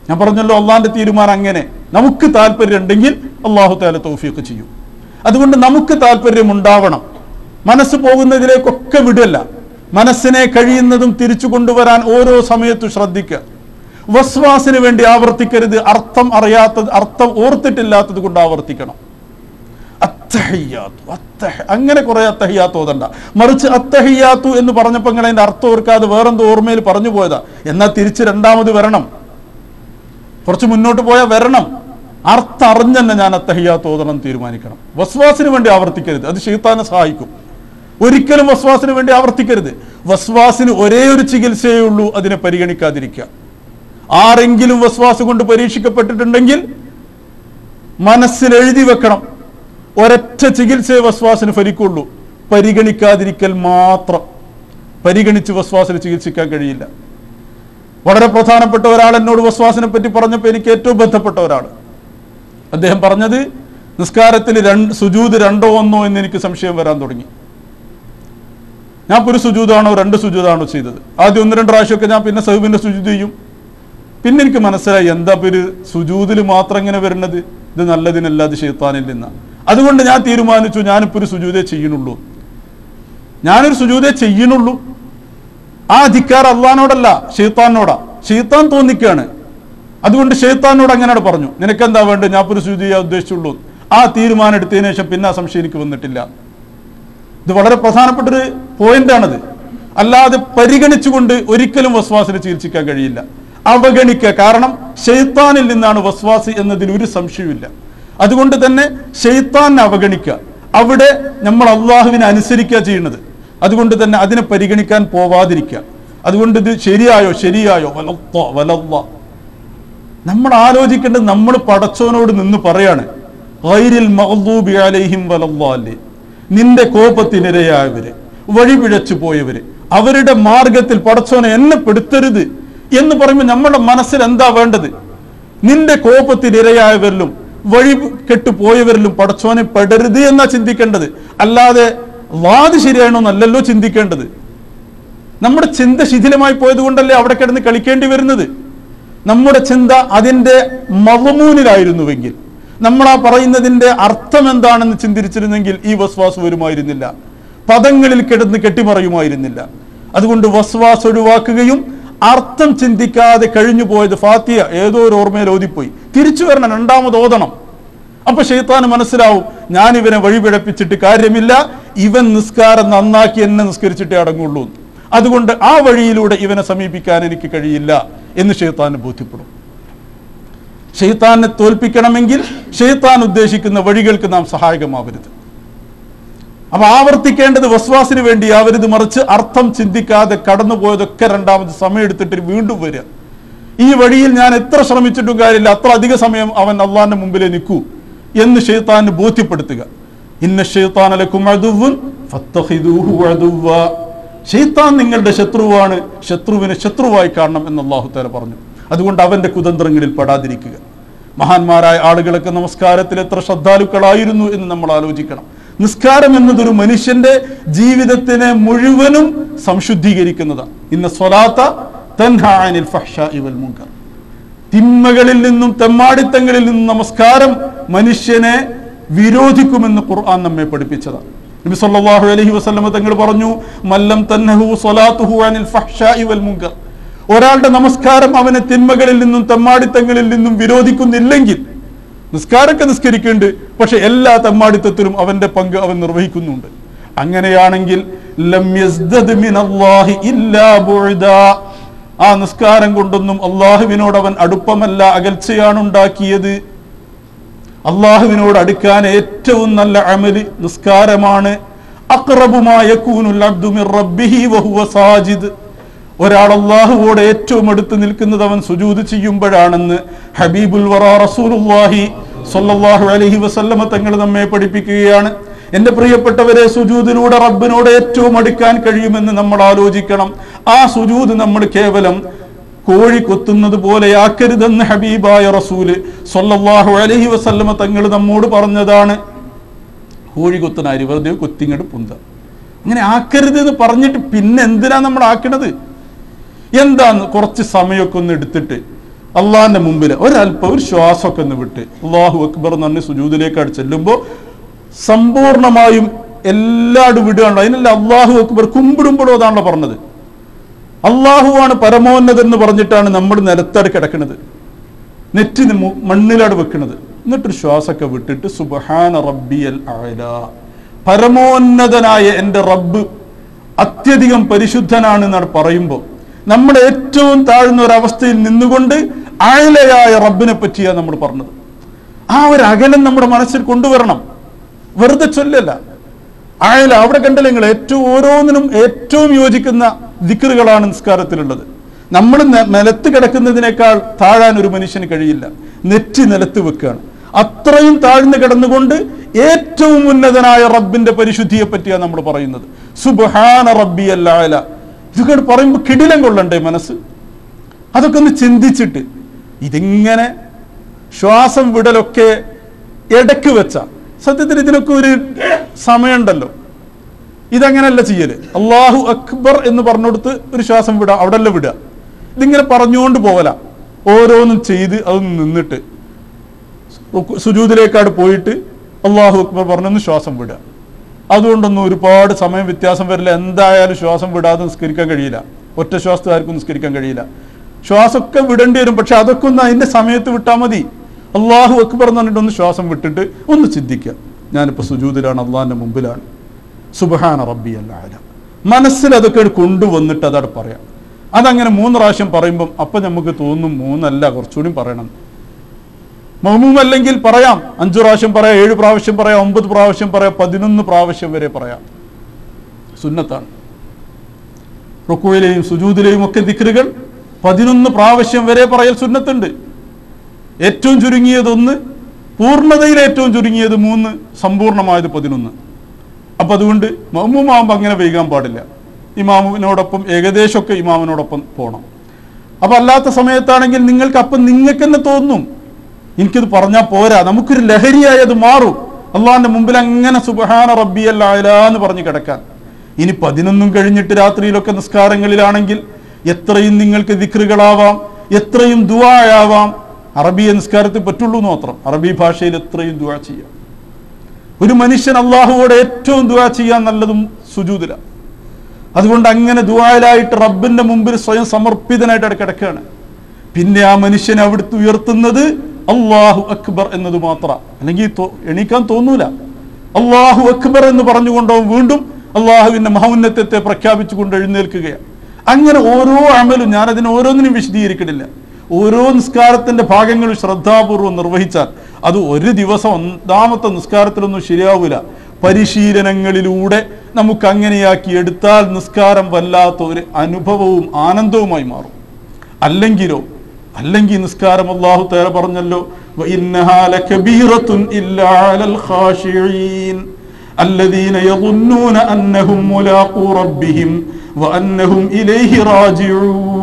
ഞാൻ പറഞ്ഞല്ലോ, അള്ളാഹിന്റെ തീരുമാനം അങ്ങനെ. നമുക്ക് താല്പര്യം ഉണ്ടെങ്കിൽ അല്ലാഹു തആല തൗഫീഖ് ചെയ്യും. അതുകൊണ്ട് നമുക്ക് താല്പര്യം ഉണ്ടാവണം. മനസ്സ് പോകുന്നതിലേക്കൊക്കെ വിടല്ല. മനസ്സിനെ കഴിയുന്നതും തിരിച്ചു കൊണ്ടുവരാൻ ഓരോ സമയത്തും ശ്രദ്ധിക്കുക. വസ്വാസിന് വേണ്ടി ആവർത്തിക്കരുത്. അർത്ഥം അറിയാത്തത്, അർത്ഥം ഓർത്തിട്ടില്ലാത്തത് കൊണ്ട് ആവർത്തിക്കണം. അങ്ങനെ കുറെ അത്തഹിയാത്ത് ഓതണ്ട. മറിച്ച് അത്തഹിയാത്തു എന്ന് പറഞ്ഞപ്പോൾ നിങ്ങൾ അതിന്റെ അർത്ഥം ഓർക്കാതെ വേറെന്തോ ഓർമ്മയിൽ പറഞ്ഞു പോയതാ. എന്നാൽ തിരിച്ച് രണ്ടാമത് വരണം, കുറച്ച് മുന്നോട്ട് പോയാൽ വരണം. അർത്ഥം അറിഞ്ഞെന്നെ ഞാൻ അത്തഹിയാത്ത് ഓതണം തീരുമാനിക്കണം. വസ്വാസിന് വേണ്ടി ആവർത്തിക്കരുത്, അത് ശൈത്താനെ സഹായിക്കും. ഒരിക്കലും വസ്വാസിന് വേണ്ടി ആവർത്തിക്കരുത്. വസ്വാസിന് ഒരേ ഒരു ചികിത്സയേ ഉള്ളൂ, അതിനെ പരിഗണിക്കാതിരിക്കുക. ആരെങ്കിലും വസ്വാസ് കൊണ്ട് പരീക്ഷിക്കപ്പെട്ടിട്ടുണ്ടെങ്കിൽ മനസ്സിൽ എഴുതി വെക്കണം, ഒരൊറ്റ ചികിത്സയെ വസ്വാസിന് ഫലിക്കുള്ളൂ, പരിഗണിക്കാതിരിക്കൽ മാത്രം. പരിഗണിച്ച് വസ്വാസിന് ചികിത്സിക്കാൻ കഴിയില്ല. വളരെ പ്രധാനപ്പെട്ട ഒരാൾ എന്നോട് വസ്വാസിനെ പറ്റി പറഞ്ഞപ്പോൾ എനിക്ക് ഏറ്റവും ബന്ധപ്പെട്ട ഒരാൾ, അദ്ദേഹം പറഞ്ഞത്, നിസ്കാരത്തിൽ സുജൂദ് രണ്ടോ ഒന്നോ എന്ന് എനിക്ക് സംശയം വരാൻ തുടങ്ങി. ഞാൻ ഒരു സുജൂദാണോ രണ്ട് സുജൂദാണോ ചെയ്തത്. ആദ്യം 1-2 പ്രാവശ്യമൊക്കെ ഞാൻ പിന്നെ സഹബിന്റെ സുജൂദ് ചെയ്യും. പിന്നെ എനിക്ക് മനസ്സിലായി, എന്താ ഒരു സുജൂദിൽ മാത്രം ഇങ്ങനെ വരുന്നത്, ഇത് നല്ലതിനല്ല, അത് ശൈത്താനിൽ നിന്നാണ്. അതുകൊണ്ട് ഞാൻ തീരുമാനിച്ചു, ഞാനിപ്പോൾ ഒരു സുജൂദേ ചെയ്യണുള്ളൂ. ഞാനൊരു സുജൂദേ ചെയ്യണുള്ളൂ. ആ അധികാരം അള്ളാഹിനോടല്ല, ശൈത്താനോടാ. ശൈത്താൻ തോന്നിക്കാണ്. അതുകൊണ്ട് ശൈത്താനോട് അങ്ങനെയാണ് പറഞ്ഞു, നിനക്കെന്താ വേണ്ടത്, ഞാൻ ഒരു സുജൂദ് ചെയ്യാൻ ഉദ്ദേശിച്ചുള്ളൂ. ആ തീരുമാനം എടുത്തതിനു ശേഷം പിന്നെ ആ സംശയം എനിക്ക് വന്നിട്ടില്ല. ഇത് വളരെ പ്രധാനപ്പെട്ടൊരു പോയിന്റാണിത്. അല്ലാതെ പരിഗണിച്ചുകൊണ്ട് ഒരിക്കലും വസ്വാസിനെ ചികിത്സിക്കാൻ കഴിയില്ല. അവഗണിക്കുക. കാരണം ശൈത്താനിൽ നിന്നാണ് വസ്വാസി എന്നതിൽ ഒരു സംശയമില്ല. അതുകൊണ്ട് തന്നെ ശൈത്താനെ അവഗണിക്കുക. അവിടെ നമ്മൾ അള്ളാഹുവിനെ അനുസരിക്കുക ചെയ്യുന്നത്. അതുകൊണ്ട് തന്നെ അതിനെ പരിഗണിക്കാൻ പോവാതിരിക്കുക. അതുകൊണ്ട് ഇത് ശരിയായോ വലല്ലാ. നമ്മൾ ആലോചിക്കേണ്ടത്, നമ്മൾ പടച്ചവനോട് നിന്ന് പറയാണ്, ഗൈരിൽ മഗ്ദൂബി അലൈഹിം വലല്ലാലിൻ, നിന്റെ കോപത്തിനിരയായവര്, വഴിപിഴച്ചു പോയവര്, അവരുടെ മാർഗത്തിൽ പടച്ചവനെ എന്നെ പെടുത്തരുത് എന്ന് പറയുമ്പോൾ നമ്മുടെ മനസ്സിൽ എന്താ വേണ്ടത്? നിന്റെ കോപത്തിനിരയായവരിലും വഴി കെട്ടുപോയവരിലും പടച്ചവനെ പെടരുത് എന്നാ ചിന്തിക്കേണ്ടത്. അല്ലാതെ വാത് ശരിയാണോ എന്നല്ലല്ലോ ചിന്തിക്കേണ്ടത്. നമ്മുടെ ചിന്ത ശിഥിലമായി പോയത് കൊണ്ടല്ലേ അവിടെ കിടന്ന് കളിക്കേണ്ടി വരുന്നത്. നമ്മുടെ ചിന്ത അതിൻ്റെ മളമൂനിലായിരുന്നുവെങ്കിൽ, നമ്മൾ ആ പറയുന്നതിൻ്റെ അർത്ഥം എന്താണെന്ന് ചിന്തിച്ചിരുന്നെങ്കിൽ ഈ വസ്വാസ് വരുമായിരുന്നില്ല, പദങ്ങളിൽ കിടന്ന് കെട്ടിമറയുമായിരുന്നില്ല. അതുകൊണ്ട് വസ്വാസ് ഒഴിവാക്കുകയും അർത്ഥം ചിന്തിക്കാതെ കഴിഞ്ഞു പോയത് ഫാത്തിഹ ഏതോ ഒരു ഓർമ്മയിൽ ഓതിപ്പോയി, തിരിച്ചു വരണം, രണ്ടാമത് ഓതണം. അപ്പൊ ശൈത്താന് മനസ്സിലാവും, ഞാൻ ഇവനെ വഴിപിഴപ്പിച്ചിട്ട് കാര്യമില്ല, ഇവൻ നിസ്കാരം നന്നാക്കി എന്നെ നിസ്കരിച്ചിട്ടേ അടങ്ങുള്ളൂ. അതുകൊണ്ട് ആ വഴിയിലൂടെ ഇവനെ സമീപിക്കാൻ എനിക്ക് കഴിയില്ല എന്ന് ശൈത്താന് ബോധ്യപ്പെടും. ശൈത്താനെ തോൽപ്പിക്കണമെങ്കിൽ ശൈത്താൻ ഉദ്ദേശിക്കുന്ന വഴികൾക്ക് നാം സഹായകമാവരുത്. അപ്പൊ ആവർത്തിക്കേണ്ടത് വസ്വാസിന് വേണ്ടി ആവരുത്, മറിച്ച് അർത്ഥം ചിന്തിക്കാതെ കടന്നുപോയതൊക്കെ രണ്ടാമത് സമയം എടുത്തിട്ട് വീണ്ടും വരിക. ഈ വഴിയിൽ ഞാൻ എത്ര ശ്രമിച്ചിട്ടും കാര്യമില്ല, അത്ര അധിക സമയം അവൻ അള്ളാഹിന്റെ മുമ്പിലേ നിൽക്കൂ എന്ന് ശൈത്താന് ബോധ്യപ്പെടുത്തുക. ഇന്ന ശൈത്താന ലക്കും അദുവ്വുൻ ഫത്തഖിദൂഹു അദുവ്വ. ശൈത്താൻ നിങ്ങളുടെ ശത്രുവാണ്, ശത്രുവിനെ ശത്രുവായി കാണണം എന്ന് അല്ലാഹു തആല പറഞ്ഞു. അതുകൊണ്ട് അവന്റെ കുതന്ത്രങ്ങളിൽ പെടാതിരിക്കുക. മഹാന്മാരായ ആളുകളൊക്കെ നമസ്കാരത്തിൽ എത്ര ശ്രദ്ധാലുക്കളായിരുന്നു എന്ന് നമ്മൾ ആലോചിക്കണം. നിസ്കാരം എന്നതൊരു മനുഷ്യന്റെ ജീവിതത്തിനെ മുഴുവനും സംശുദ്ധീകരിക്കുന്നതാണ്. ഇന്ന സ്വലാത്ത തൻഹാ അനിൽ ഫഹ്ശാഇ വൽ മുൻകർ. തിന്മകളിൽ നിന്നും തെമ്മാടിത്തങ്ങളിൽ നിന്നും നമസ്കാരം മനുഷ്യനെ വിരോധിക്കുമെന്ന് ഖുർആൻ നമ്മെ പഠിപ്പിച്ചതാണ്. നബി സല്ലല്ലാഹു അലൈഹി വസല്ലം തങ്ങൾ പറഞ്ഞു, മല്ലം തൻഹു സ്വലാത്തുഹു അനിൽ ഫഹ്ശാഇ വൽ മുൻകർ. ഒരാളുടെ നമസ്കാരം അവനെ തിന്മകളിൽ നിന്നും തെമ്മാടിത്തങ്ങളിൽ നിന്നും വിരോധിക്കുന്നില്ലെങ്കിൽ, നിസ്കാരമൊക്കെ നിസ്കരിക്കുന്നുണ്ട്, പക്ഷെ എല്ലാ തെമ്മാടിത്തത്തിലും അവന്റെ പങ്ക് അവൻ നിർവഹിക്കുന്നുണ്ട്. അങ്ങനെയാണെങ്കിൽ ലം യസ്ദദ് മിനല്ലാഹി ഇല്ലാ ബുഅദാ. ആ നിസ്കാരം കൊണ്ടൊന്നും അള്ളാഹുവിനോട് അവൻ അടുപ്പമല്ല, അകൽച്ചയാണ് ഉണ്ടാക്കിയത്. അള്ളാഹുവിനോട് അടുക്കാൻ ഏറ്റവും നല്ല അമല് നിസ്കാരമാണ്. അഖ്റബു മാ യകൂനുൽ അബ്ദു മിർ റബ്ബിഹി വഹുവ സാജിദ്. ഒരാൾ അള്ളാഹുവോട് ഏറ്റവും അടുത്ത് നിൽക്കുന്നത് അവൻ സുജൂദ് ചെയ്യുമ്പോഴാണെന്ന് ഹബീബുൽ വറ റസൂലുള്ളാഹി സ്വല്ലല്ലാഹു അലൈഹി വസല്ലമ തങ്ങൾ നമ്മെ പഠിപ്പിക്കുകയാണ്. എന്റെ പ്രിയപ്പെട്ടവരെ, സുജൂദിലൂടെ റബ്ബിനോട് ഏറ്റവും അടുക്കാൻ കഴിയുമെന്ന് നമ്മൾ ആലോചിക്കണം. ആ സുജൂദ് നമ്മൾ കേവലം കോഴി കൊത്തുന്നത് പോലെയാക്കരുതെന്ന് ഹബീബായ റസൂല് സ്വല്ലല്ലാഹു അലൈഹി വസല്ലമ തങ്ങൾ നമ്മോട് പറഞ്ഞതാണ്. കോഴി കൊത്തുന്ന അരി വെറുതെ കൊത്തിങ്ങട് പുന്ത, അങ്ങനെ ആക്കരുത് എന്ന് പറഞ്ഞിട്ട് പിന്നെ എന്തിനാ നമ്മൾ ആക്കണത്? എന്താന്ന് കുറച്ച് സമയമൊക്കെ ഒന്ന് എടുത്തിട്ട് അള്ളാഹിന്റെ മുമ്പിൽ ഒരല്പം ഒരു ശ്വാസമൊക്കെ ഒന്ന് വിട്ട് അല്ലാഹു അക്ബർ എന്ന് പറഞ്ഞ് സുജൂദിലേക്ക് ചെല്ലുമ്പോൾ സമ്പൂർണമായും എല്ലാടും വിടുകയാണല്ലോ. അതിനല്ല അല്ലാഹു അക്ബർ കുമ്പിടുമ്പോഴോ അതാണല്ലോ പറഞ്ഞത്. അള്ളാഹുവാണ് പരമോന്നതൻ എന്ന് പറഞ്ഞിട്ടാണ് നമ്മൾ നിലത്തട് കിടക്കുന്നത്, നെറ്റിന് മണ്ണിലാട് വെക്കുന്നത്. എന്നിട്ടൊരു ശ്വാസമൊക്കെ വിട്ടിട്ട് സുബ്ഹാന റബ്ബിയൽ അഅ്ലാ, പരമോന്നതനായ എൻ്റെ റബ്ബ് അത്യധികം പരിശുദ്ധനാണ് എന്നാണ് പറയുമ്പോൾ നമ്മൾ ഏറ്റവും താഴ്ന്ന ഒരവസ്ഥയിൽ നിന്നുകൊണ്ട് അഅ്ലയായ റബ്ബിനെ പറ്റിയാണ് നമ്മൾ പറഞ്ഞത്. ആ ഒരു അകലം നമ്മുടെ മനസ്സിൽ കൊണ്ടുവരണം. വെറുതെ ചൊല്ലല്ല. അഅ്ല അവിടെ കണ്ടല്ലേ നിങ്ങൾ, ഏറ്റവും ഓരോന്നിനും ഏറ്റവും യോജിക്കുന്ന ദിക്റുകളാണ് നിസ്കാരത്തിലുള്ളത്. നമ്മൾ നിലത്ത് കിടക്കുന്നതിനേക്കാൾ താഴാൻ ഒരു മനുഷ്യന് കഴിയില്ല. നെറ്റി നിലത്ത് വെക്കുകയാണ്. അത്രയും താഴ്ന്നു കിടന്നുകൊണ്ട് ഏറ്റവും ഉന്നതനായ റബ്ബിന്റെ പരിശുദ്ധിയെ പറ്റിയാണ് നമ്മൾ പറയുന്നത്. സുബ്ഹാന റബ്ബിയൽ അഅ്ല. ഇതൊക്കെ പറയുമ്പോൾ കിടിലം കൊള്ളണ്ടേ മനസ്സ്? അതൊക്കെ ഒന്ന് ചിന്തിച്ചിട്ട് ഇതിങ്ങനെ ശ്വാസം വിടലൊക്കെ ഇടയ്ക്ക് വെച്ച, സത്യത്തിൽ ഇതിനൊക്കെ ഒരു സമയമുണ്ടല്ലോ. ഇതങ്ങനെയല്ല ചെയ്യല്. അല്ലാഹു അക്ബർ എന്ന് പറഞ്ഞെടുത്ത് ഒരു ശ്വാസം വിടുക, അവിടെ അല്ല വിടുക. ഇതിങ്ങനെ പറഞ്ഞുകൊണ്ട് പോകല. ഓരോന്നും ചെയ്ത് അതൊന്ന് നിന്നിട്ട് സുജൂദിലേക്കാട് പോയിട്ട് അല്ലാഹു അക്ബർ പറഞ്ഞൊന്ന് ശ്വാസം വിടുക. അതുകൊണ്ടൊന്നും ഒരുപാട് സമയം വ്യത്യാസം വരില്ല. എന്തായാലും ശ്വാസം വിടാതെ നിസ്കരിക്കാൻ കഴിയില്ല. ഒറ്റ ശ്വാസത്തിൽ ആർക്കും നിസ്കരിക്കാൻ കഴിയില്ല. ശ്വാസമൊക്കെ വിടേണ്ടി വരും. പക്ഷെ അതൊക്കെ ഒന്ന് അതിന്റെ സമയത്ത് വിട്ടാൽ മതി. അല്ലാഹു അക്ബർ എന്ന് പറഞ്ഞിട്ടൊന്ന് ശ്വാസം വിട്ടിട്ട് ഒന്ന് ചിന്തിക്കുക, ഞാനിപ്പോൾ സുജൂദിലാണ്, അള്ളാഹിന്റെ മുമ്പിലാണ്. സുബ്ഹാന റബ്ബിയൽ അഅ്ല. മനസ്സിൽ അതൊക്കെ കൊണ്ടുവന്നിട്ട് അതവിടെ പറയാം. അതങ്ങനെ 3 പ്രാവശ്യം പറയുമ്പം അപ്പം നമുക്ക് തോന്നും 3 അല്ല കുറച്ചുകൂടി പറയണം. മഅ്മൂം അല്ലെങ്കിൽ പറയാം 5 പ്രാവശ്യം പറയാം, 7 പ്രാവശ്യം പറയാം, 9 പ്രാവശ്യം പറയാം, 11 പ്രാവശ്യം വരെ പറയാം. സുന്നത്താണ്. റുക്കൂയിലെയും സുജൂദിലെയും ഒക്കെ ദിക്റുകൾ 11 പ്രാവശ്യം വരെ പറയൽ സുന്നത്തുണ്ട്. ഏറ്റവും ചുരുങ്ങിയത് 1, പൂർണ്ണതയിൽ ഏറ്റവും ചുരുങ്ങിയത് 3, സമ്പൂർണമായത് 11. അപ്പം അതുകൊണ്ട് മഅ്മൂമാകുമ്പോൾ അങ്ങനെ വൈകാൻ പാടില്ല. ഇമാമിനോടൊപ്പം ഏകദേശമൊക്കെ ഇമാമിനോടൊപ്പം പോകണം. അപ്പം അല്ലാത്ത സമയത്താണെങ്കിൽ നിങ്ങൾക്ക് തന്നെ തോന്നും എനിക്കിത് പറഞ്ഞാൽ പോരാ, നമുക്കൊരു ലഹരിയായി അത് മാറും. അള്ളാഹിന്റെ മുമ്പിൽ അങ്ങനെ സുബ്ഹാന റബ്ബിയൽ അഅ്ലാ എന്ന് പറഞ്ഞ് കിടക്കാൻ. ഇനി 11 കഴിഞ്ഞിട്ട് രാത്രിയിലൊക്കെ നിസ്കാരങ്ങളിലാണെങ്കിൽ എത്രയും നിങ്ങൾക്ക് ദിക്റുകളാവാം, എത്രയും ദുആയാവാം. അറബി നിസ്കാരത്തിൽ പറ്റുള്ളൂ എന്ന് മാത്രം. അറബി ഭാഷയിൽ എത്രയും ദുആ ചെയ്യാം. ഒരു മനുഷ്യൻ അള്ളാഹുവോട് ഏറ്റവും ദുആ ചെയ്യാൻ നല്ലതും സുജൂദിലാണ്. അതുകൊണ്ട് അങ്ങനെ ദുആയിലായിട്ട് റബ്ബിന്റെ മുമ്പിൽ സ്വയം സമർപ്പിതനായിട്ട് അവിടെ കിടക്കുകയാണ്. പിന്നെ ആ മനുഷ്യനെ അവിടുത്തെ ഉയർത്തുന്നത് അല്ലാഹു അക്ബർ എന്നത് മാത്രം. അല്ലെങ്കിൽ എണീക്കാൻ തോന്നൂല. അല്ലാഹു അക്ബർ എന്ന് പറഞ്ഞുകൊണ്ടോ വീണ്ടും അള്ളാഹുവിന്റെ മഹോന്നതത്തെ പ്രഖ്യാപിച്ചുകൊണ്ട് എഴുന്നേൽക്കുകയാണ്. അങ്ങനെ ഓരോ അമലും, ഞാനതിന് ഓരോന്നിനും വിശദീകരിക്കണില്ല, ഓരോ നിസ്കാരത്തിന്റെ ഭാഗങ്ങളും ശ്രദ്ധാപൂർവം നിർവഹിച്ചാൽ അത് ഒരു ദിവസം 1ാമത്തെ നിസ്കാരത്തിലൊന്നും ശരിയാവൂല. പരിശീലനങ്ങളിലൂടെ നമുക്ക് അങ്ങനെയാക്കി എടുത്താൽ നിസ്കാരം വല്ലാത്ത ഒരു അനുഭവവും ആനന്ദവുമായി മാറും. അല്ലെങ്കിലോ അല്ലെങ്കിൽ നിസ്കാരം അല്ലാഹു തആല പറഞ്ഞല്ലോ വഇന്നഹാ ലകബീറത്തുൻ ഇല്ലാ അലൽ ഖാശിഈൻ الذين يظنون أنهم ملاقو ربهم وأنهم إليه راجعون